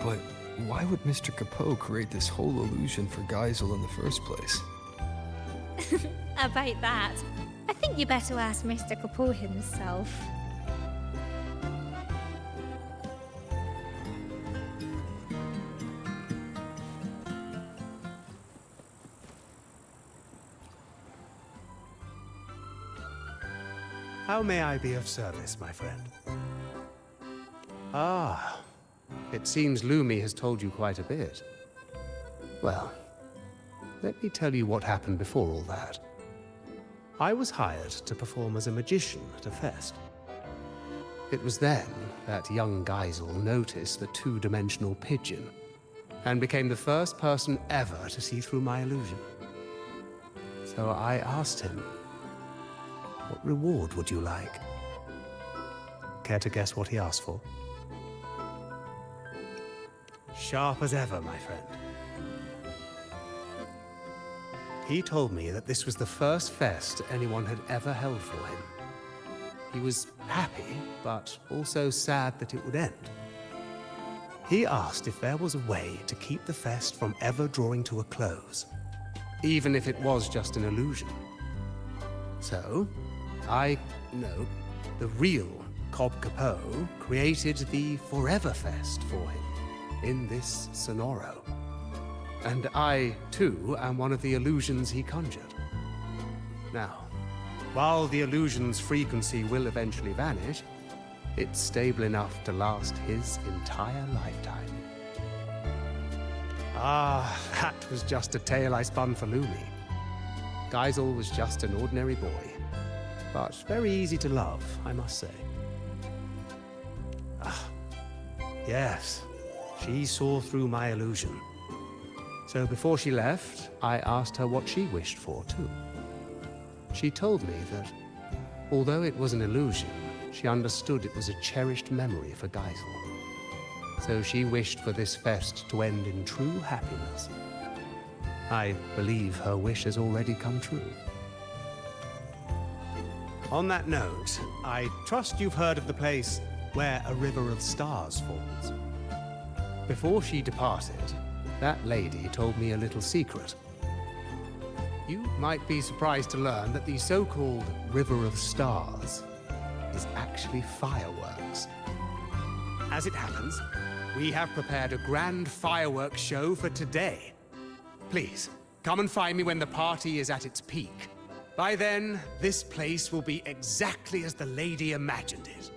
But why would Mr. Capoe create this whole illusion for Geisel in the first place?
About that, I think you better ask Mr. Capoe himself.
How may I be of service, my friend? Ah, it seems Lumi has told you quite a bit. Well, let me tell you what happened before all that. I was hired to perform as a magician at a fest. It was then that young Geisel noticed the two-dimensional pigeon and became the first person ever to see through my illusion. So I asked him, what reward would you like? Care to guess what he asked for? Sharp as ever, my friend. He told me that this was the first fest anyone had ever held for him. He was happy, but also sad that it would end. He asked if there was a way to keep the fest from ever drawing to a close, even if it was just an illusion. So, the real Cobb Capoe created the Forever Fest for him in this Sonoro. And I, too, am one of the illusions he conjured. Now, while the illusion's frequency will eventually vanish, it's stable enough to last his entire lifetime. Ah, that was just a tale I spun for Lumi. Geisel was just an ordinary boy, but very easy to love, I must say. Ah, yes, she saw through my illusion. So before she left, I asked her what she wished for, too. She told me that, although it was an illusion, she understood it was a cherished memory for Geisel. So she wished for this fest to end in true happiness. I believe her wish has already come true. On that note, I trust you've heard of the place where a river of stars falls. Before she departed, that lady told me a little secret. You might be surprised to learn that the so-called River of Stars is actually fireworks. As it happens, we have prepared a grand fireworks show for today. Please, come and find me when the party is at its peak. By then, this place will be exactly as the lady imagined it.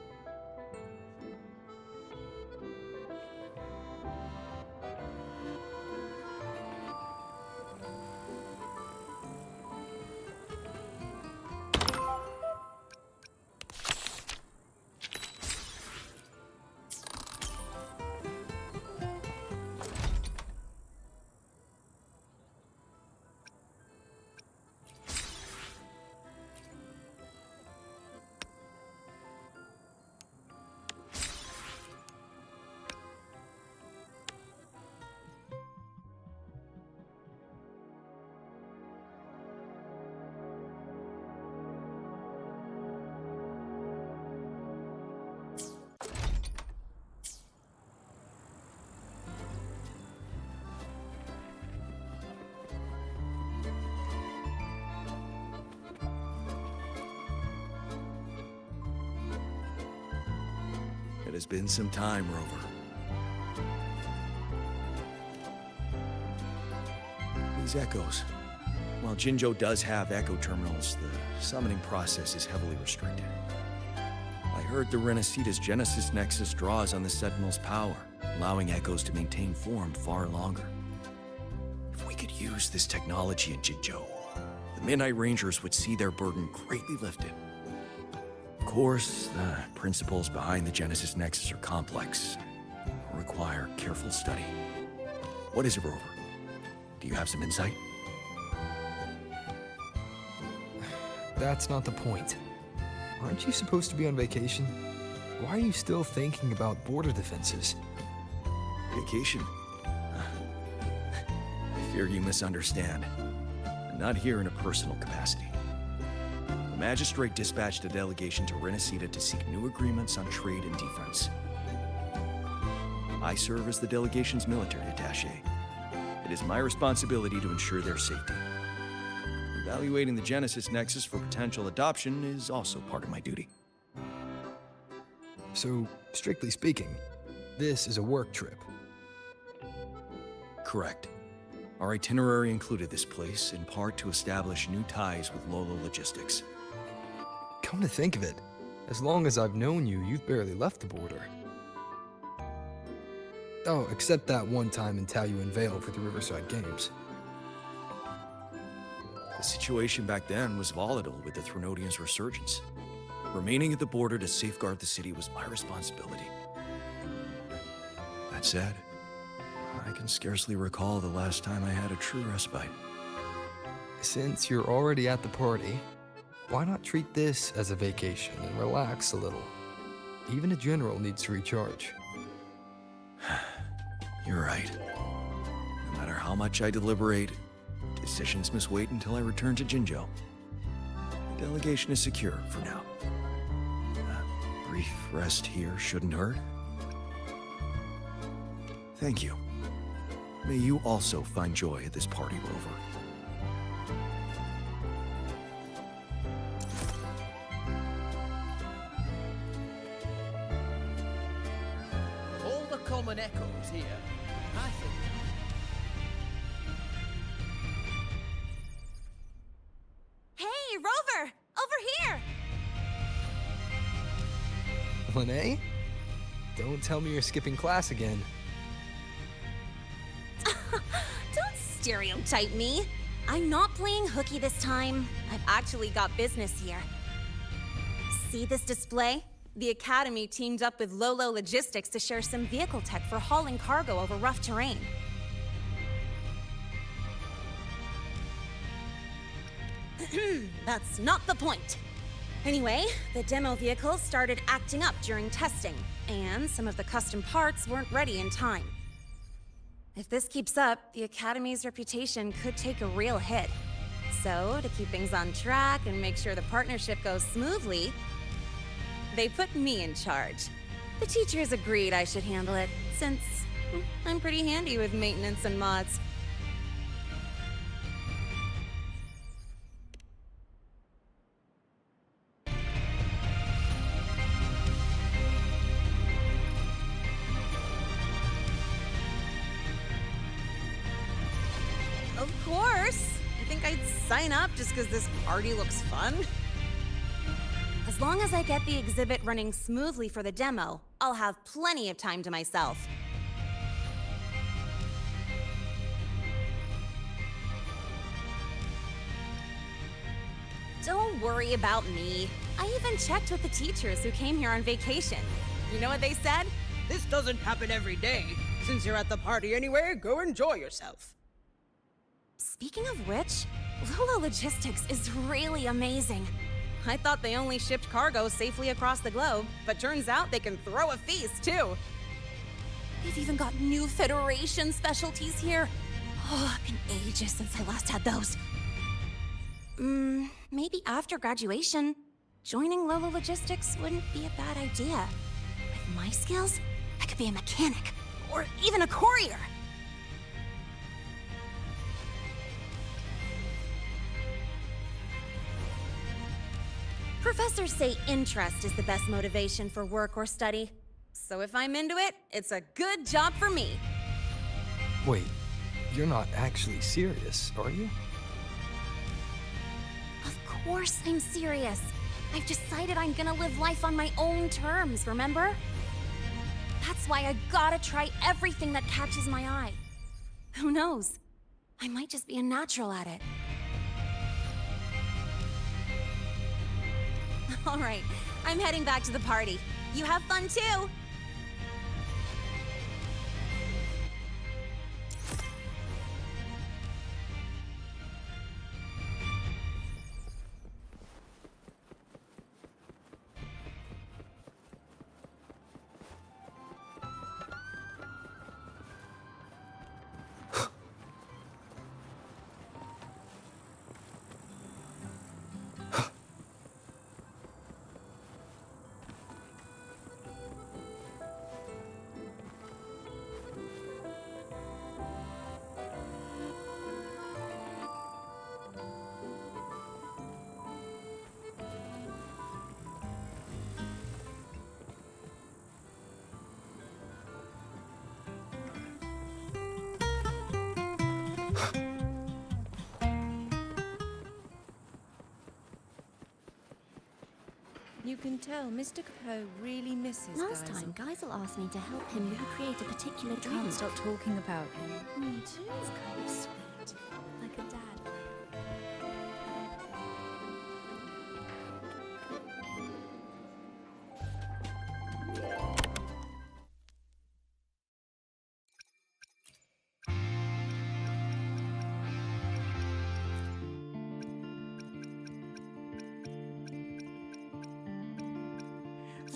has been some time, Rover. These echoes. While Jinzhou does have echo terminals, the summoning process is heavily restricted. I heard the Renacita's Genesis Nexus draws on the Sentinel's power, allowing echoes to maintain form far longer. If we could use this technology in Jinzhou, the Midnight Rangers would see their burden greatly lifted. Of course, the principles behind the Genesis Nexus are complex and require careful study. What is it, Rover? Do you have some insight?
That's not the point. Aren't you supposed to be on vacation? Why are you still thinking about border defenses?
Vacation? I fear you misunderstand. I'm not here in a personal capacity. The magistrate dispatched a delegation to Renacita to seek new agreements on trade and defense. I serve as the delegation's military attaché. It is my responsibility to ensure their safety. Evaluating the Genesis Nexus for potential adoption is also part of my duty.
So, strictly speaking, this is a work trip.
Correct. Our itinerary included this place, in part to establish new ties with Lolo Logistics.
Come to think of it, as long as I've known you, you've barely left the border. Oh, except that one time in Taoyuan Vale for the Riverside Games.
The situation back then was volatile with the Threnodians' resurgence. Remaining at the border to safeguard the city was my responsibility. That said, I can scarcely recall the last time I had a true respite.
Since you're already at the party, why not treat this as a vacation and relax a little? Even a general needs to recharge.
You're right. No matter how much I deliberate, decisions must wait until I return to Jinzhou. The delegation is secure for now. A brief rest here shouldn't hurt. Thank you. May you also find joy at this party, Rover.
All the common echoes here, I think.
Hey, Rover! Over here!
Lene? Don't tell me you're skipping class again.
Don't stereotype me. I'm not playing hooky this time. I've actually got business here. See this display? The Academy teamed up with Lolo Logistics to share some vehicle tech for hauling cargo over rough terrain. That's not the point. Anyway, the demo vehicles started acting up during testing, and some of the custom parts weren't ready in time. If this keeps up, the Academy's reputation could take a real hit. So, to keep things on track and make sure the partnership goes smoothly, they put me in charge. The teachers agreed I should handle it, since I'm pretty handy with maintenance and mods. Of course! You think I'd sign up just because this party looks fun? As long as I get the exhibit running smoothly for the demo, I'll have plenty of time to myself. Don't worry about me. I even checked with the teachers who came here on vacation. You know what they said?
This doesn't happen every day. Since you're at the party anyway, go enjoy yourself.
Speaking of which, Lolo Logistics is really amazing. I thought they only shipped cargo safely across the globe, but turns out they can throw a feast, too. They've even got new Federation specialties here. Oh, it's been ages since I last had those. Maybe after graduation, joining Lolo Logistics wouldn't be a bad idea. With my skills, I could be a mechanic, or even a courier. Professors say interest is the best motivation for work or study.
So if I'm into it, it's a good job for me.
Wait, you're not actually serious, are you?
Of course I'm serious. I've decided I'm gonna live life on my own terms, remember? That's why I gotta try everything that catches my eye. Who knows? I might just be a natural at it. All right, I'm heading back to the party. You have fun too!
You can tell Mr. Capot really misses
Last
Geisel.
time, Geisel asked me to help him recreate a particular
Can't
drink.
stop talking about him.
Me too. It's kind of sweet. Like a dad.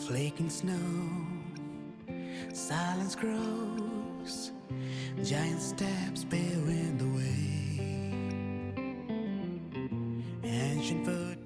Flaking snow, silence grows, giant steps bearing the way, ancient foot.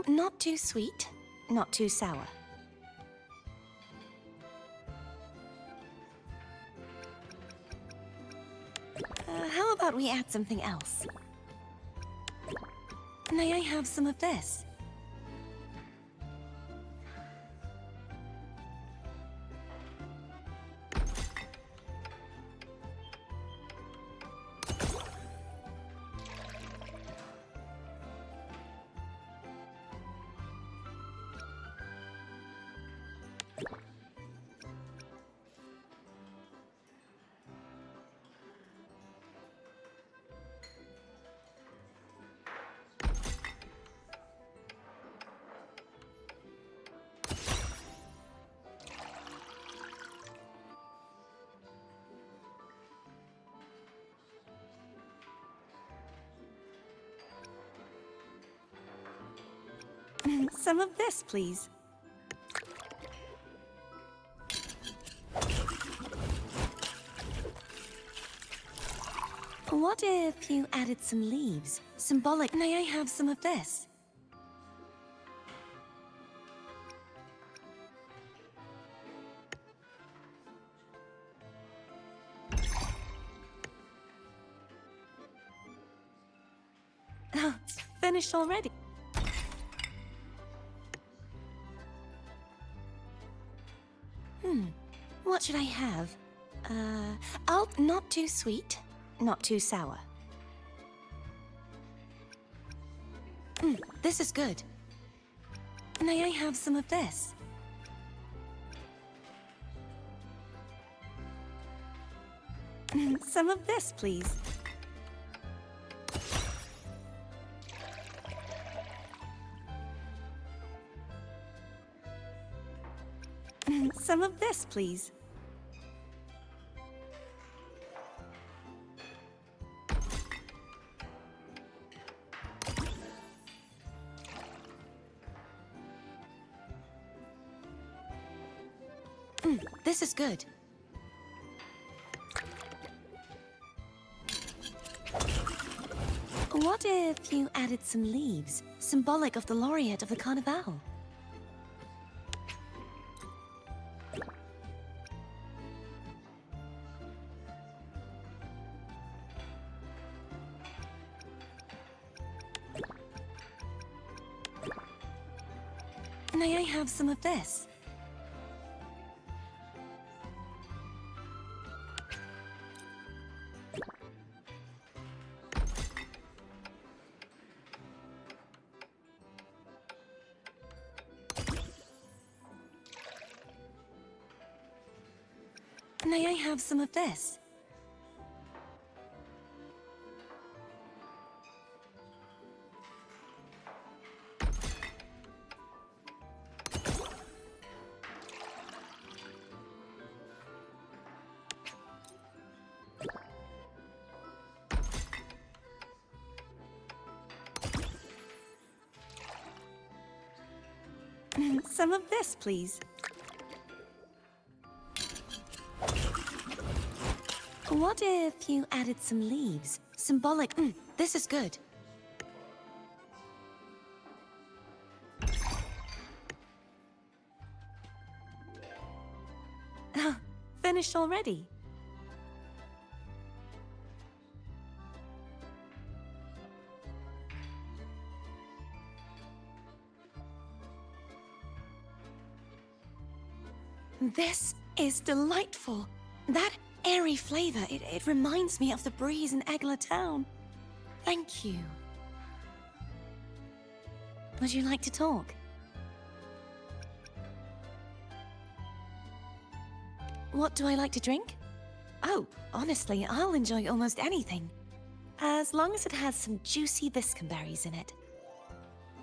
not too sweet, not too sour. How about we add something else? May I have some of this? Some of this, please. What if you added some leaves? Symbolic. May I have some of this? Oh, finished already. What should I have? Not too sweet, not too sour. This is good. May I have some of this? Some of this, please. Some of this, please. This is good. What if you added some leaves, symbolic of the laureate of the Carnival? May I have some of this? May I have some of this? Some of this, please. What if you added some leaves? Symbolic. This is good. Oh, finished already. This is delightful. That airy flavor, it reminds me of the breeze in Egla Town. Thank you. Would you like to talk? What do I like to drink? Oh, honestly, I'll enjoy almost anything. As long as it has some juicy biscuitberries in it.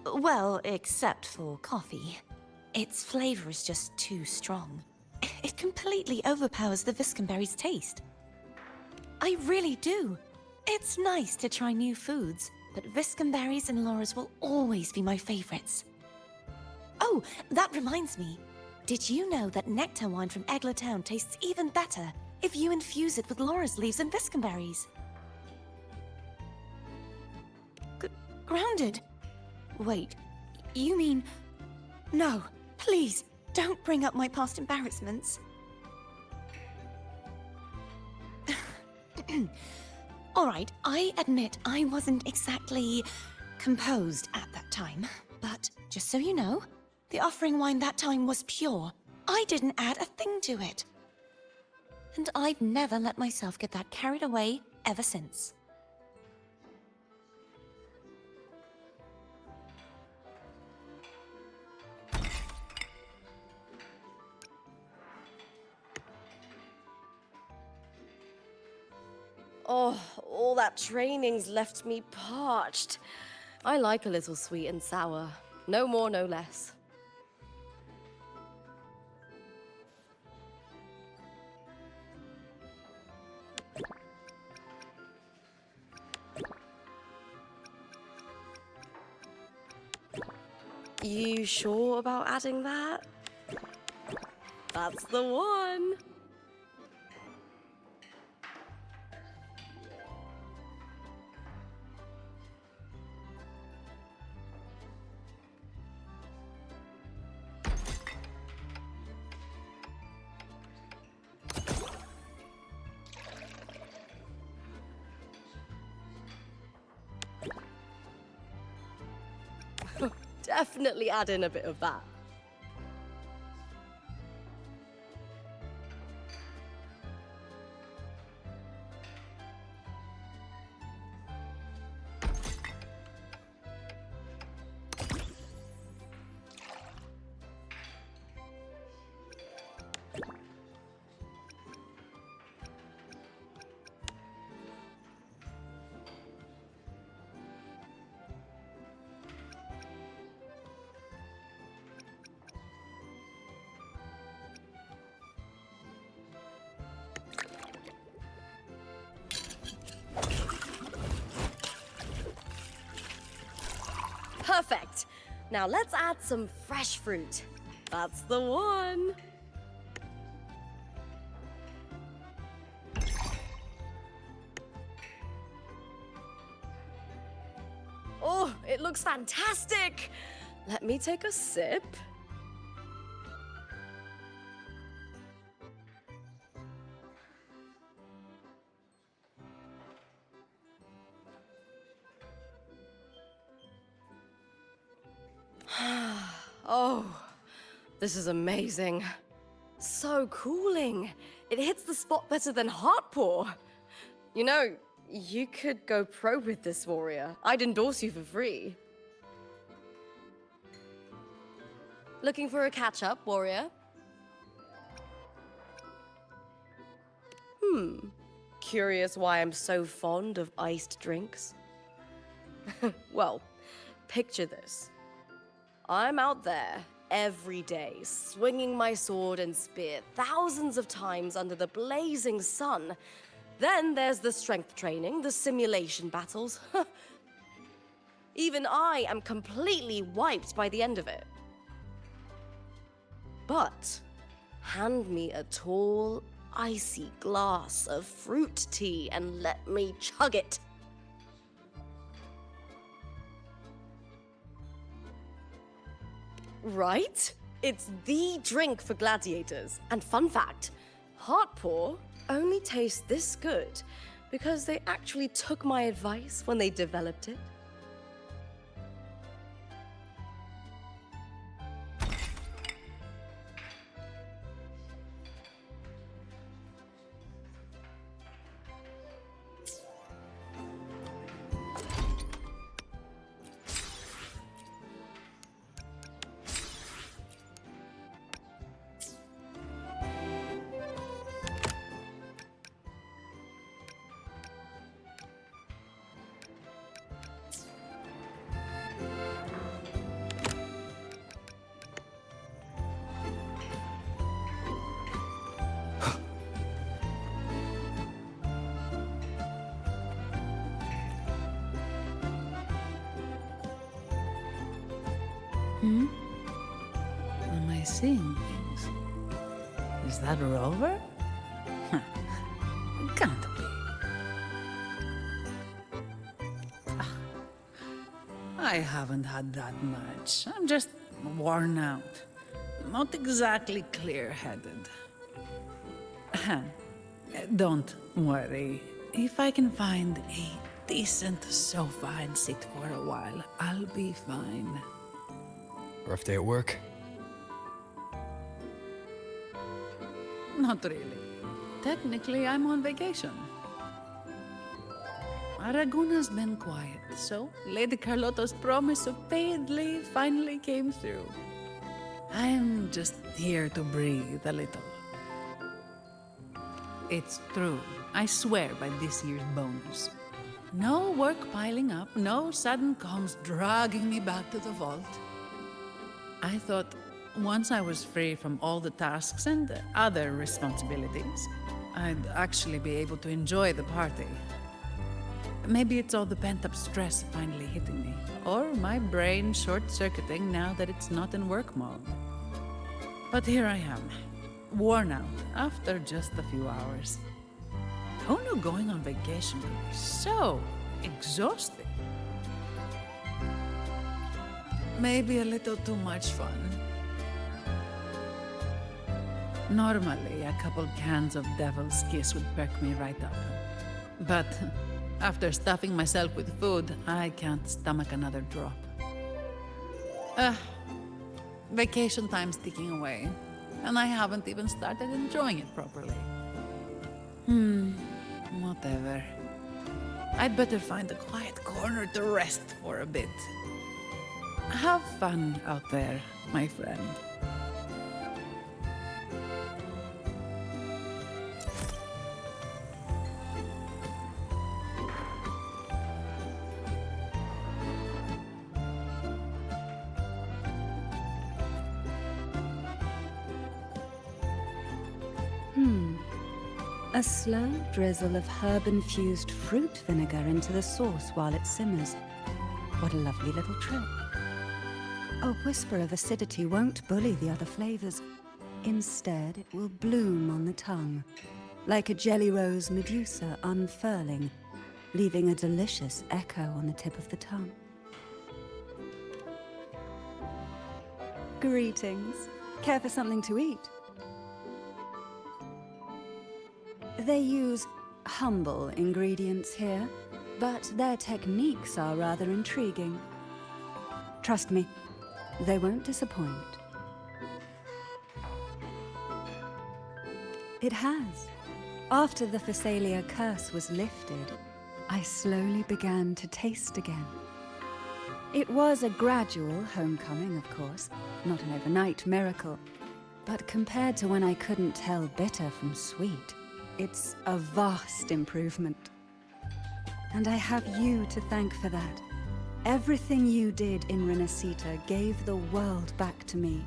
Well, except for coffee. Its flavor is just too strong. It completely overpowers the Viscomberry's taste. I really do. It's nice to try new foods, but Viscomberries and Laura's will always be my favorites. Oh, that reminds me. Did you know that nectar wine from Egla Town tastes even better if you infuse it with Laura's leaves and Viscomberries? Grounded? Wait, You mean... No, please, don't bring up my past embarrassments. All right, I admit I wasn't exactly composed at that time. But just so you know, the offering wine that time was pure. I didn't add a thing to it. And I've never let myself get that carried away ever since.
Oh, all that training's left me parched. I like a little sweet and sour. No more, no less. You sure about adding that? That's the one. Definitely add in a bit of that. Perfect. Now let's add some fresh fruit. That's the one. Oh, it looks fantastic. Let me take a sip. Oh, this is amazing. So cooling. It hits the spot better than heart pour. You know, you could go pro with this, warrior. I'd endorse you for free. Looking for a catch-up, warrior? Curious why I'm so fond of iced drinks? Well, picture this. I'm out there every day, swinging my sword and spear thousands of times under the blazing sun. Then there's the strength training, the simulation battles. Even I am completely wiped by the end of it. But hand me a tall, icy glass of fruit tea and let me chug it. Right? It's the drink for gladiators. And fun fact, heart pour only tastes this good because they actually took my advice when they developed it.
Am I seeing things? Is that Rover? Huh. Can't be. I
I haven't had that much. I'm just worn out. Not exactly clear-headed. Don't worry. If I can find a decent sofa and sit for a while, I'll be fine.
Rough day at work?
Not really. Technically, I'm on vacation. Aragona's been quiet, so Lady Carlotta's promise of paid leave finally came through. I'm just here to breathe a little. It's true. I swear by this year's bonus. No work piling up, no sudden comms dragging me back to the vault. I thought once I was free from all the tasks and other responsibilities, I'd actually be able to enjoy the party. Maybe it's all the pent-up stress finally hitting me, or my brain short-circuiting now that it's not in work mode. But here I am, worn out after just a few hours. Who knew going on vacation could be so exhausting? Maybe a little too much fun. Normally, a couple cans of Devil's Kiss would perk me right up. But after stuffing myself with food, I can't stomach another drop. Vacation time's ticking away, and I haven't even started enjoying it properly. Whatever. I'd better find a quiet corner to rest for a bit. Have fun out there, my friend.
A slow drizzle of herb-infused fruit vinegar into the sauce while it simmers. What a lovely little trick. A whisper of acidity won't bully the other flavors. Instead, it will bloom on the tongue, like a jelly rose medusa unfurling, leaving a delicious echo on the tip of the tongue. Greetings. Care for something to eat? They use humble ingredients here, but their techniques are rather intriguing. Trust me, they won't disappoint. It has. After the Phasalia curse was lifted, I slowly began to taste again. It was a gradual homecoming, of course, not an overnight miracle, but compared to when I couldn't tell bitter from sweet, it's a vast improvement. And I have you to thank for that. Everything you did in Renacita gave the world back to me,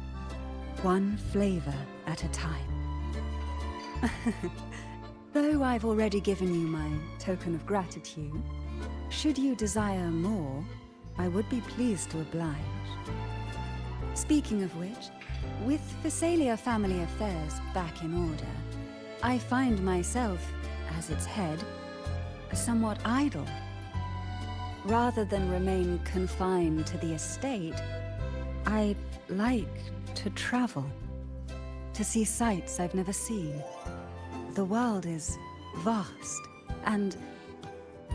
one flavor at a time. Though I've already given you my token of gratitude, should you desire more, I would be pleased to oblige. Speaking of which, with Phasalia family affairs back in order, I find myself, as its head, somewhat idle. Rather than remain confined to the estate, I like to travel, to see sights I've never seen. The world is vast, and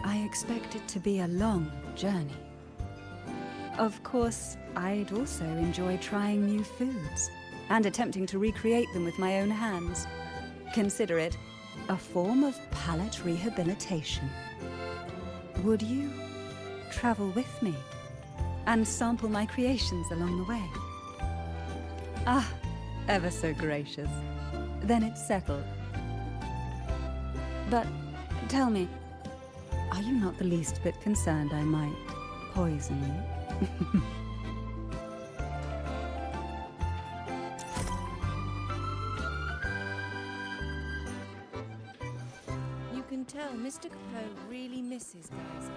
I expect it to be a long journey. Of course, I'd also enjoy trying new foods, and attempting to recreate them with my own hands. Consider it a form of palate rehabilitation. Would you travel with me and sample my creations along the way? Ah, ever so gracious. Then it's settled. But tell me, are you not the least bit concerned I might poison you?
You can tell Mr. Capone really misses guys.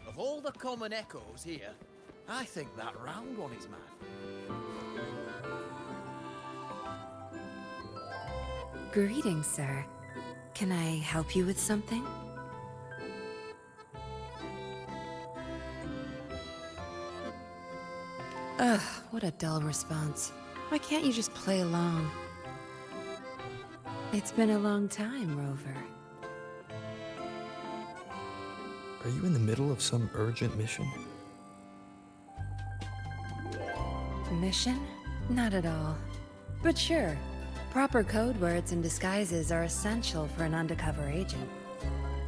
Of all
the common echoes here. I think that round one is mad.
Greetings, sir. Can I help you with something? Ugh, what a dull response. Why can't you just play along? It's been a long time, Rover.
Are you in the middle of some urgent mission?
Mission? Not at all. But sure, proper code words and disguises are essential for an undercover agent.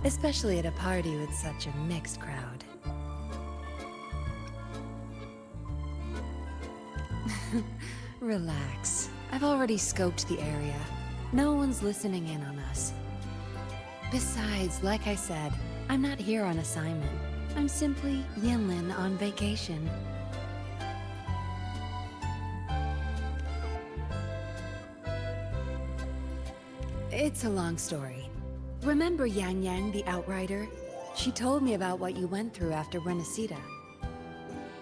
Especially at a party with such a mixed crowd. Relax. I've already scoped the area. No one's listening in on us. Besides, like I said, I'm not here on assignment. I'm simply Yinlin on vacation. It's a long story. Remember Yang Yang, the Outrider? She told me about what you went through after Renacida.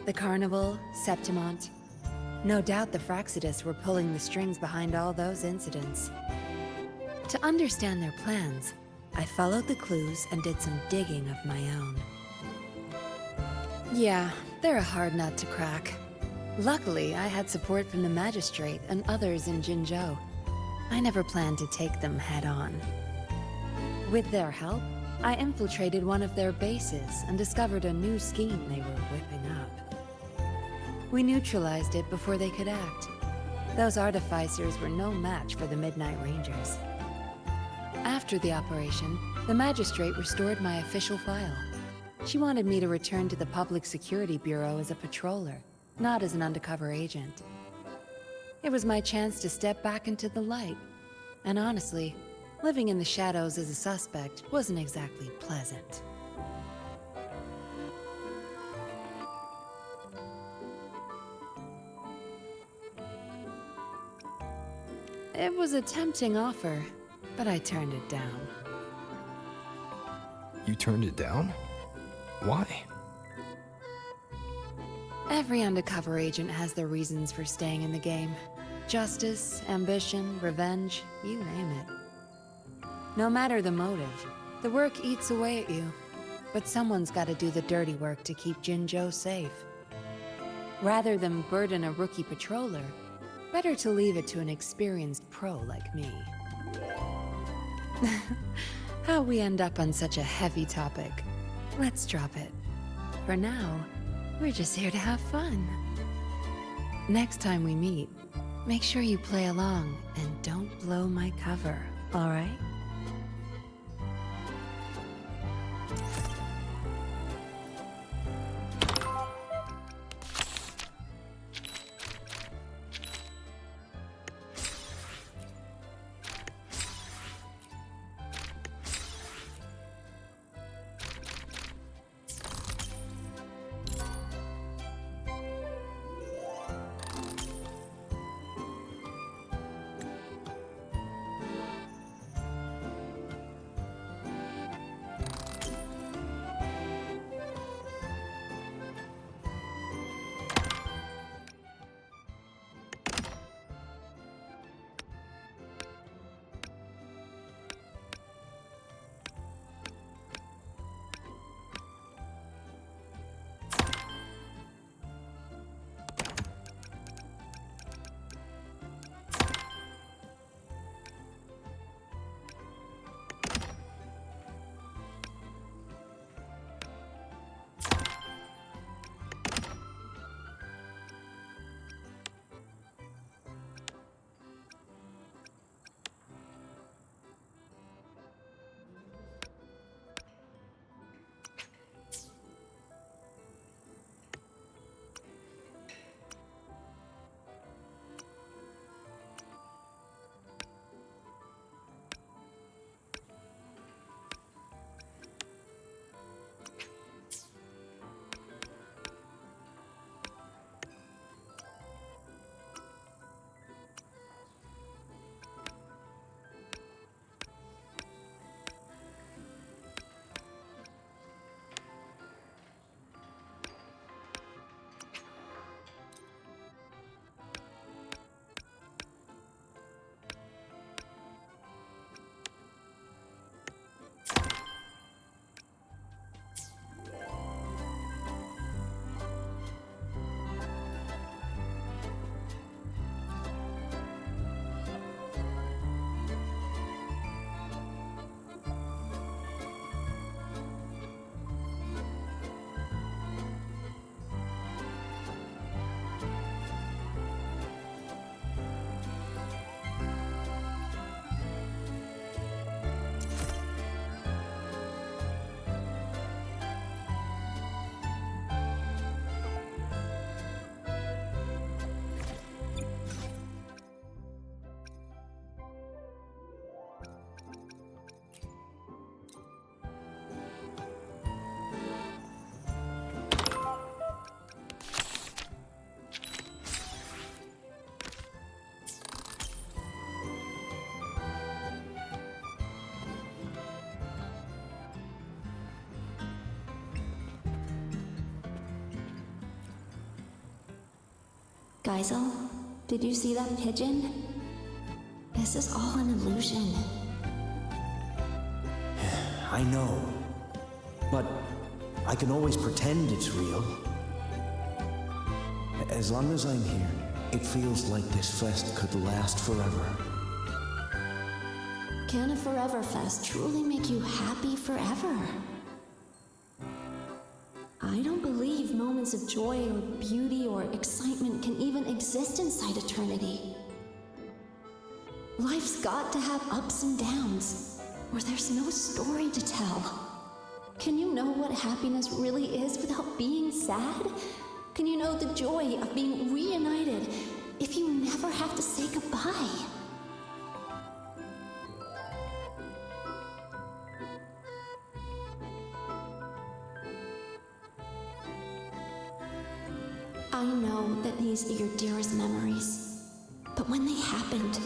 The Carnival, Septimont. No doubt the Fraxidists were pulling the strings behind all those incidents. To understand their plans, I followed the clues and did some digging of my own. Yeah, they're a hard nut to crack. Luckily, I had support from the Magistrate and others in Jinzhou. I never planned to take them head-on. With their help, I infiltrated one of their bases and discovered a new scheme they were whipping up. We neutralized it before they could act. Those artificers were no match for the Midnight Rangers. After the operation, the Magistrate restored my official file. She wanted me to return to the Public Security Bureau as a patroller, not as an undercover agent. It was my chance to step back into the light. And honestly, living in the shadows as a suspect wasn't exactly pleasant. It was a tempting offer, but I turned it down.
You turned it down? Why?
Every undercover agent has their reasons for staying in the game. Justice, ambition, revenge, you name it. No matter the motive, the work eats away at you. But someone's got to do the dirty work to keep Jinzhou safe. Rather than burden a rookie patroller, better to leave it to an experienced pro like me. How we end up on such a heavy topic. Let's drop it. For now, we're just here to have fun. Next time we meet, make sure you play along and don't blow my cover, all right?
Geisel, did you see that pigeon? This is all an illusion.
I know. But I can always pretend it's real. As long as I'm here, it feels like this fest could last forever.
Can a Forever Fest truly make you happy forever? I don't believe moments of joy or beauty or excitement can even exist inside eternity. Life's got to have ups and downs, or there's no story to tell. Can you know what happiness really is without being sad? Can you know the joy of being reunited if you never have to say goodbye? I know that these are your dearest memories, but when they happened,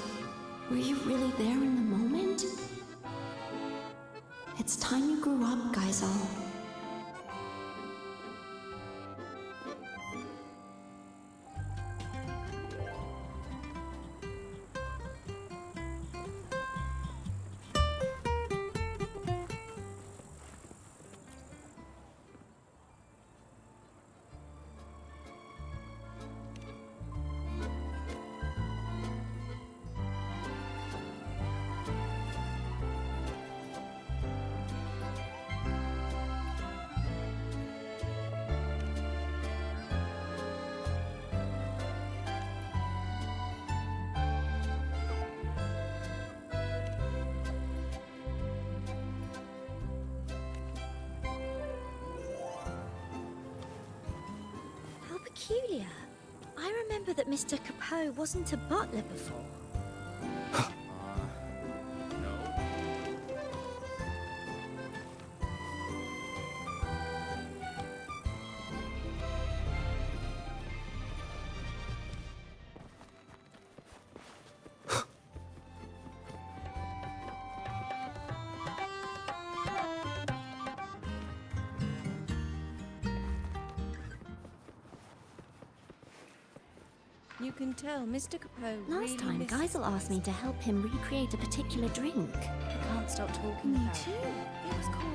were you really there in the moment? It's time you grew up, Geisel.
How peculiar. I remember that Mr. Capot wasn't a butler before.
You can tell Mr. Capot
Last
really
time,
misses
Geisel asked me to help him recreate a particular drink.
I can't stop talking about it. It was called...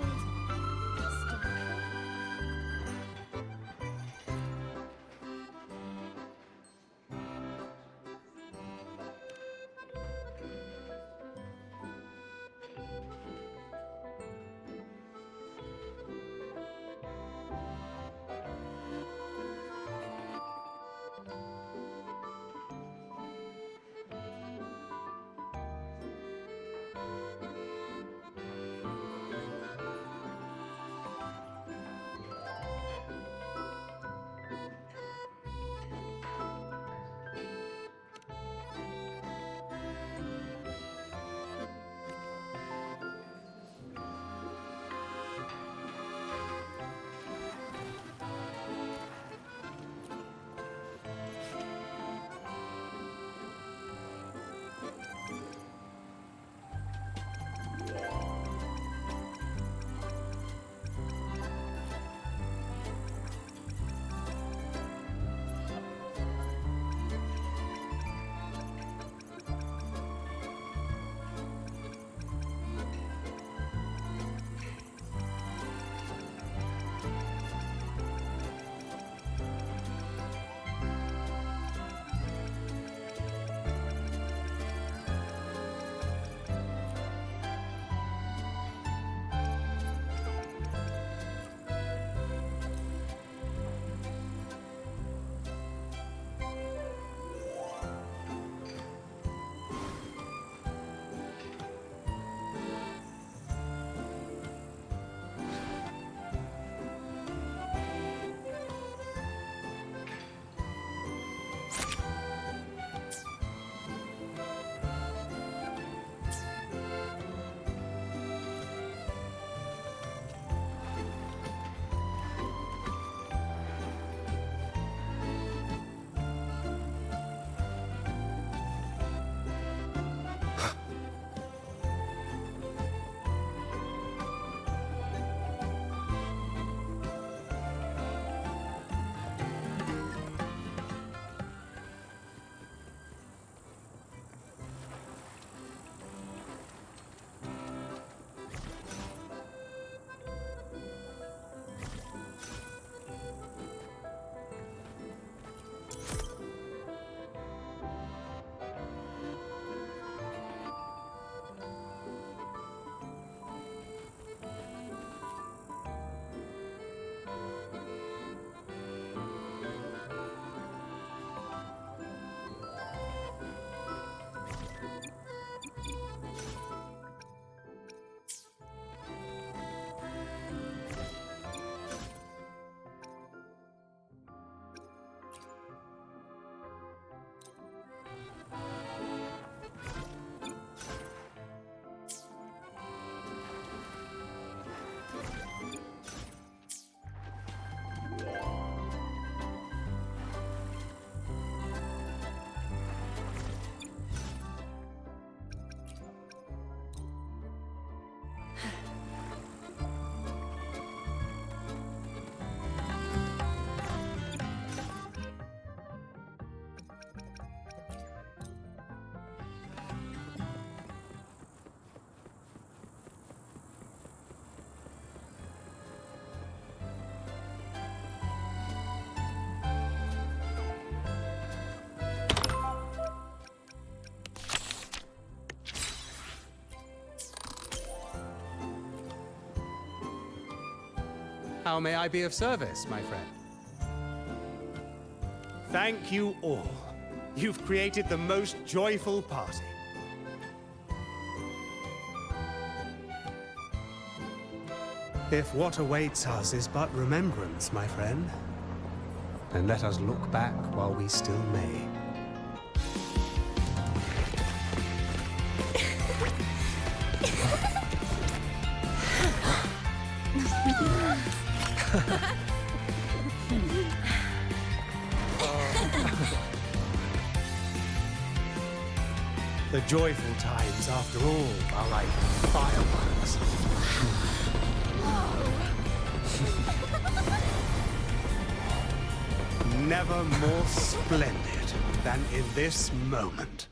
How may I be of service, my friend? Thank you all. You've created the most joyful party. If what awaits us is but remembrance, my friend, then let us look back while we still may. The joyful times, after all, are like fireworks. Never more splendid than in this moment.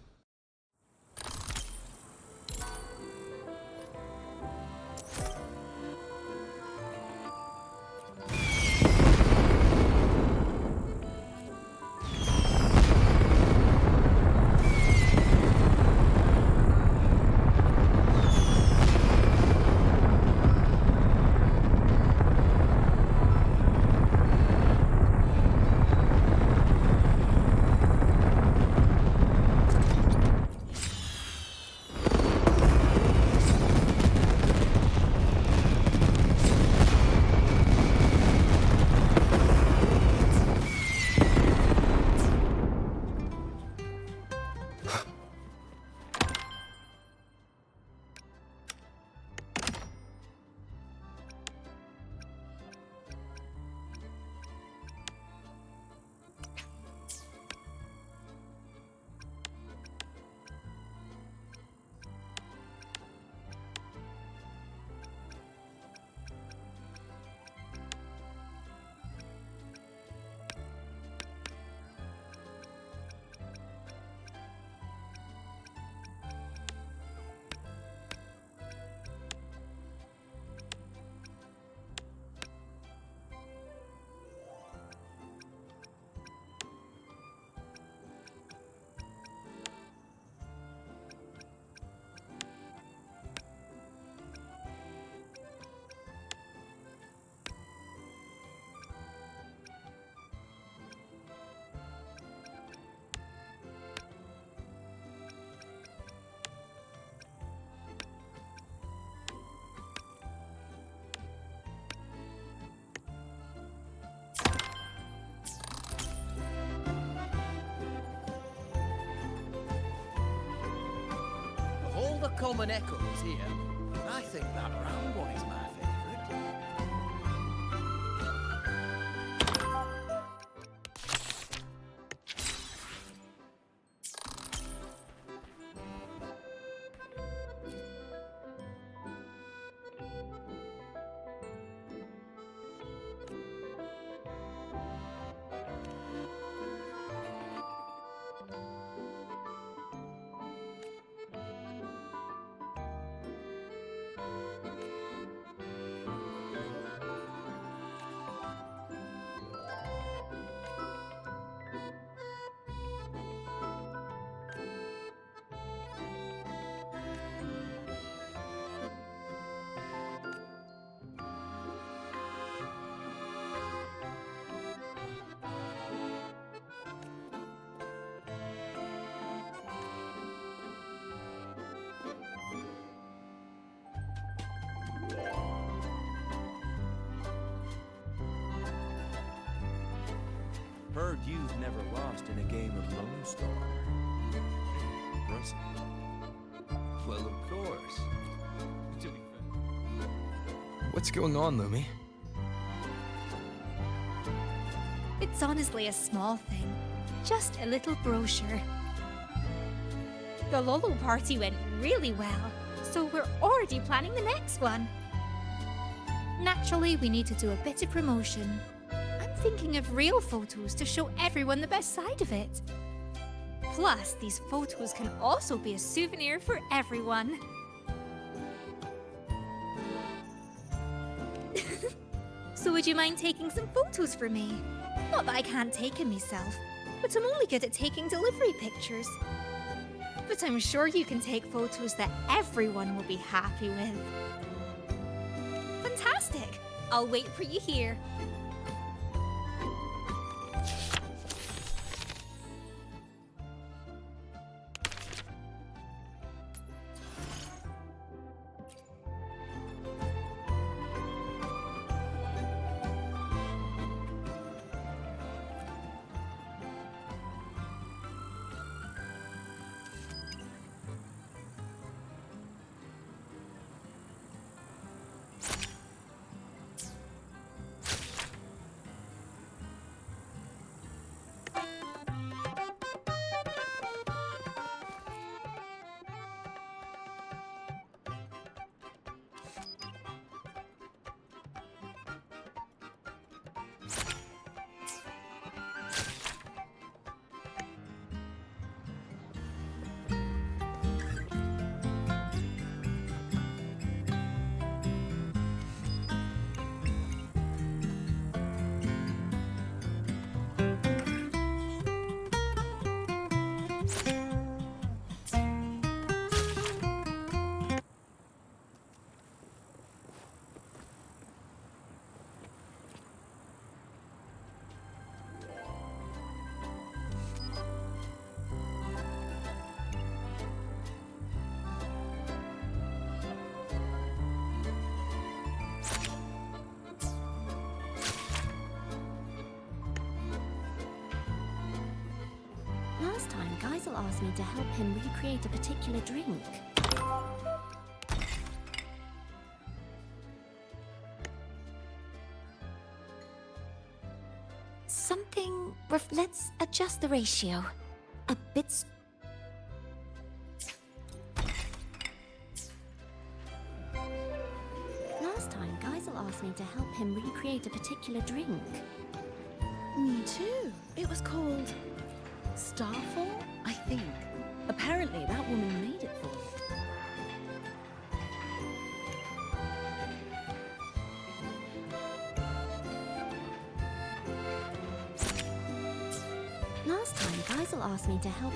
Of all the common echoes here, I think that round one is my favourite.
Heard you've never lost in a game of Lone Star. Impressive.
Well, of course. To be fair. What's going on, Lumi?
It's honestly a small thing. Just a little brochure. The Lolo party went really well, so we're already planning the next one. Naturally, we need to do a bit of promotion. I'm thinking of real photos to show everyone the best side of it. Plus, these photos can also be a souvenir for everyone. So would you mind taking some photos for me? Not that I can't take them myself, but I'm only good at taking delivery pictures. But I'm sure you can take photos that everyone will be happy with. Fantastic! I'll wait for you here.
Last time, Geisel asked me to help him recreate a particular drink.
Let's adjust the ratio. A bit...
Last time, Geisel asked me to help him recreate a particular drink.
Me too. It was called Starfall, I think. Apparently, that woman made it for me.
Last time, Geisel asked me to help...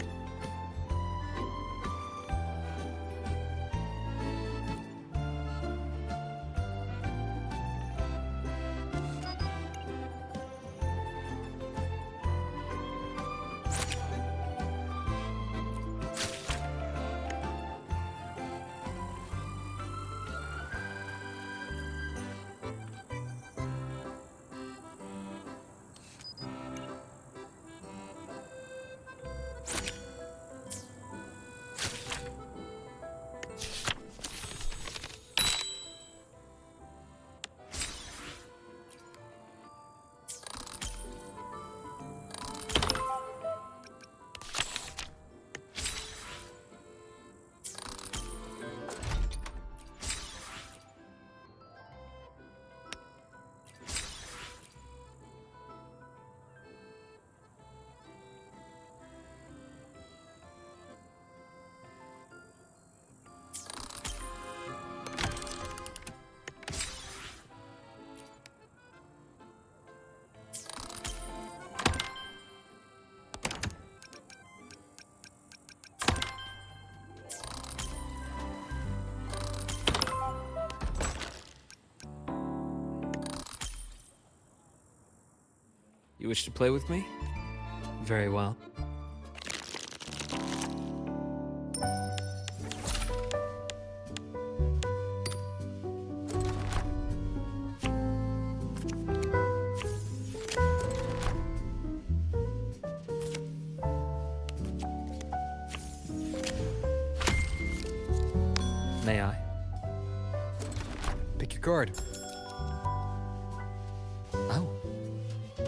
You wish to play with me? Very well. May I?
Pick your card.
Oh.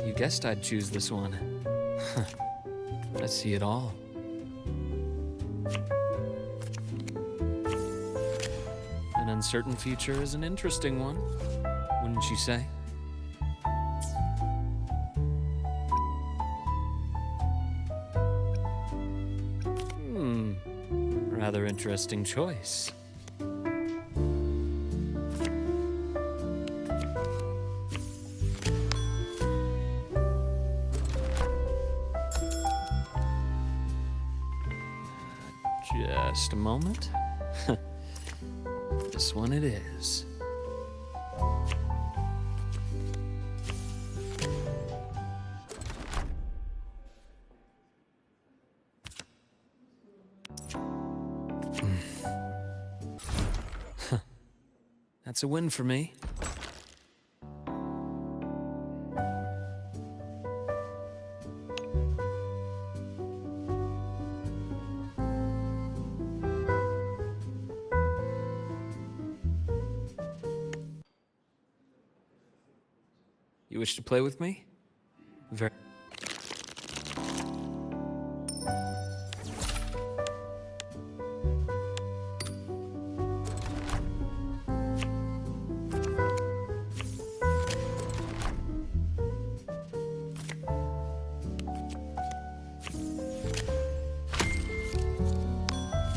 You guessed I'd choose this one. I see it all. An uncertain future is an interesting one, wouldn't you say? Rather interesting choice. Just a moment. This one it is. That's a win for me. You wish to play with me? Very.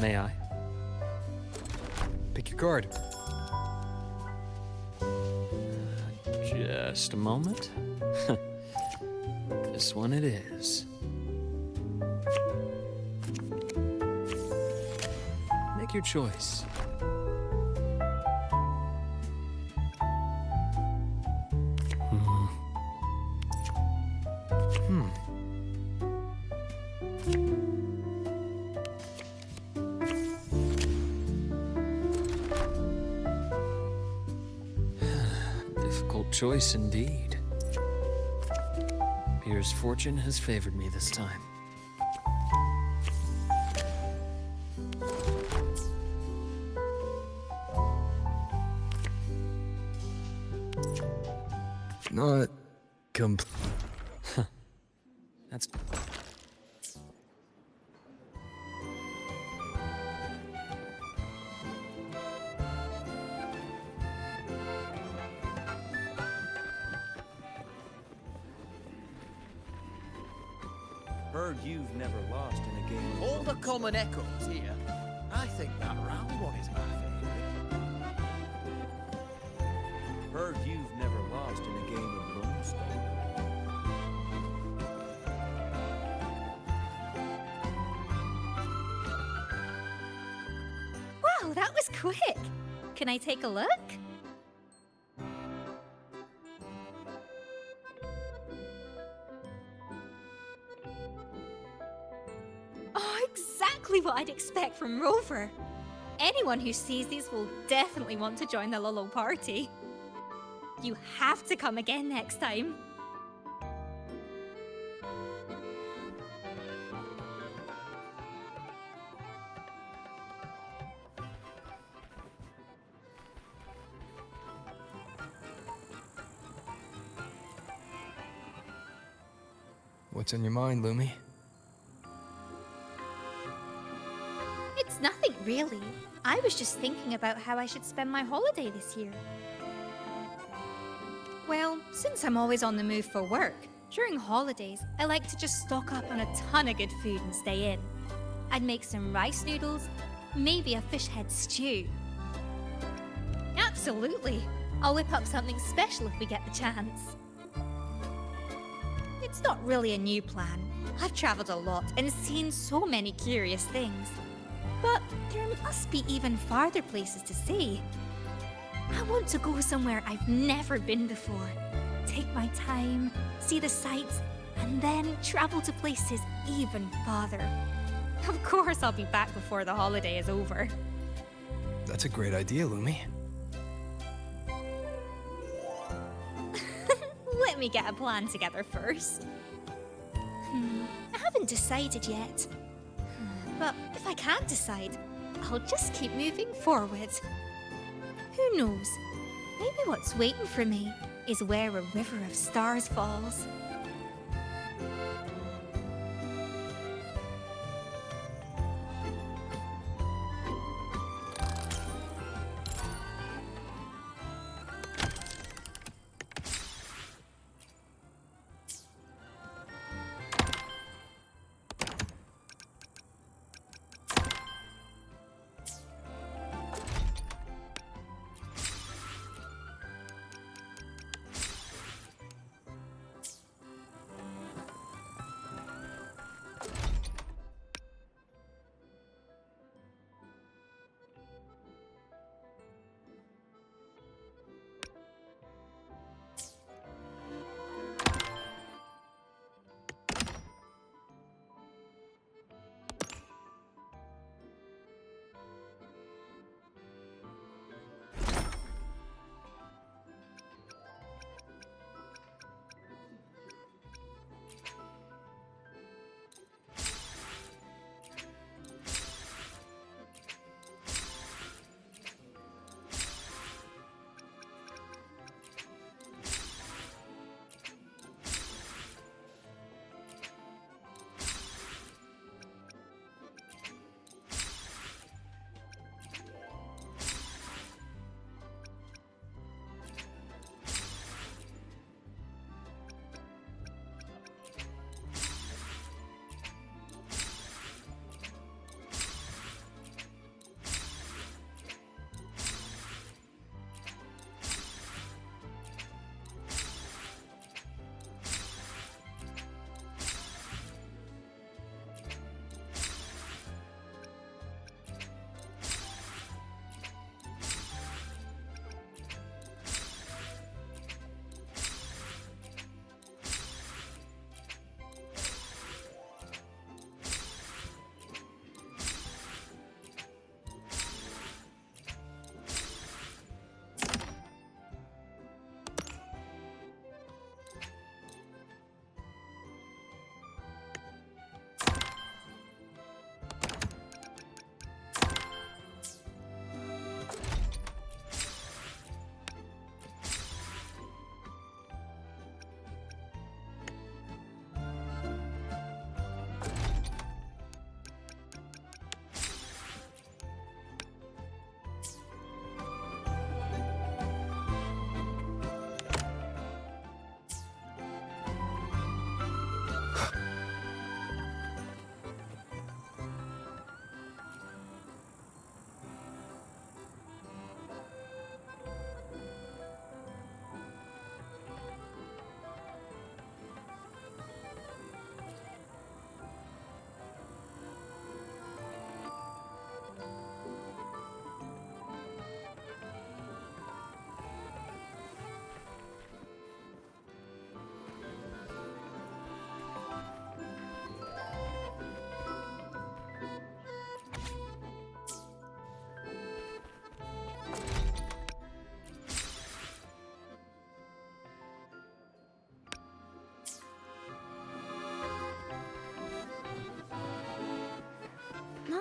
May I?
Pick your card.
Just a moment. This one it is. Make your choice. Difficult choice indeed. Appears fortune has favored me this time.
Not complete.
That's.
Heard you've never lost in a game of
All the common echoes here. I think that round one is my favorite.
Heard you've never lost in a game of Lone Star.
Wow, that was quick! Can I take a look? Oh, exactly what I'd expect from Rover. Anyone who sees these will definitely want to join the Lolo party. You have to come again next time.
What's on your mind, Lumi?
It's nothing really. I was just thinking about how I should spend my holiday this year. Well, since I'm always on the move for work, during holidays, I like to just stock up on a ton of good food and stay in. I'd make some rice noodles, maybe a fish head stew. Absolutely. I'll whip up something special if we get the chance. It's not really a new plan. I've traveled a lot and seen so many curious things. But there must be even farther places to see. I want to go somewhere I've never been before. Take my time, see the sights, and then travel to places even farther. Of course, I'll be back before the holiday is over.
That's a great idea, Lumi.
Let me get a plan together first. I haven't decided yet. But if I can't decide, I'll just keep moving forward. Who knows? Maybe what's waiting for me is where a river of stars falls.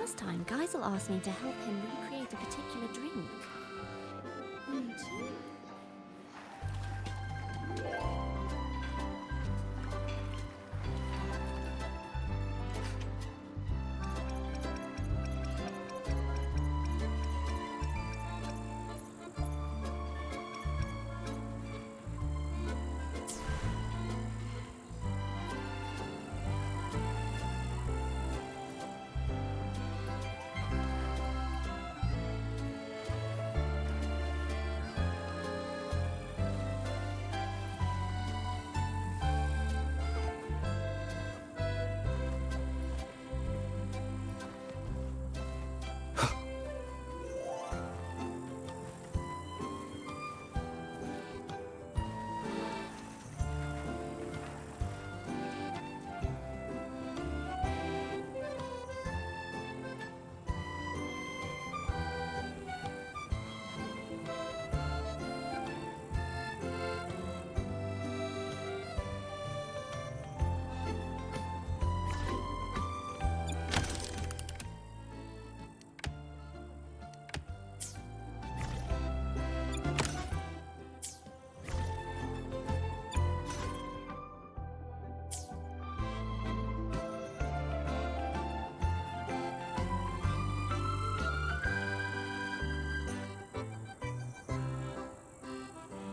Last time, Geisel asked me to help him recreate a particular drink.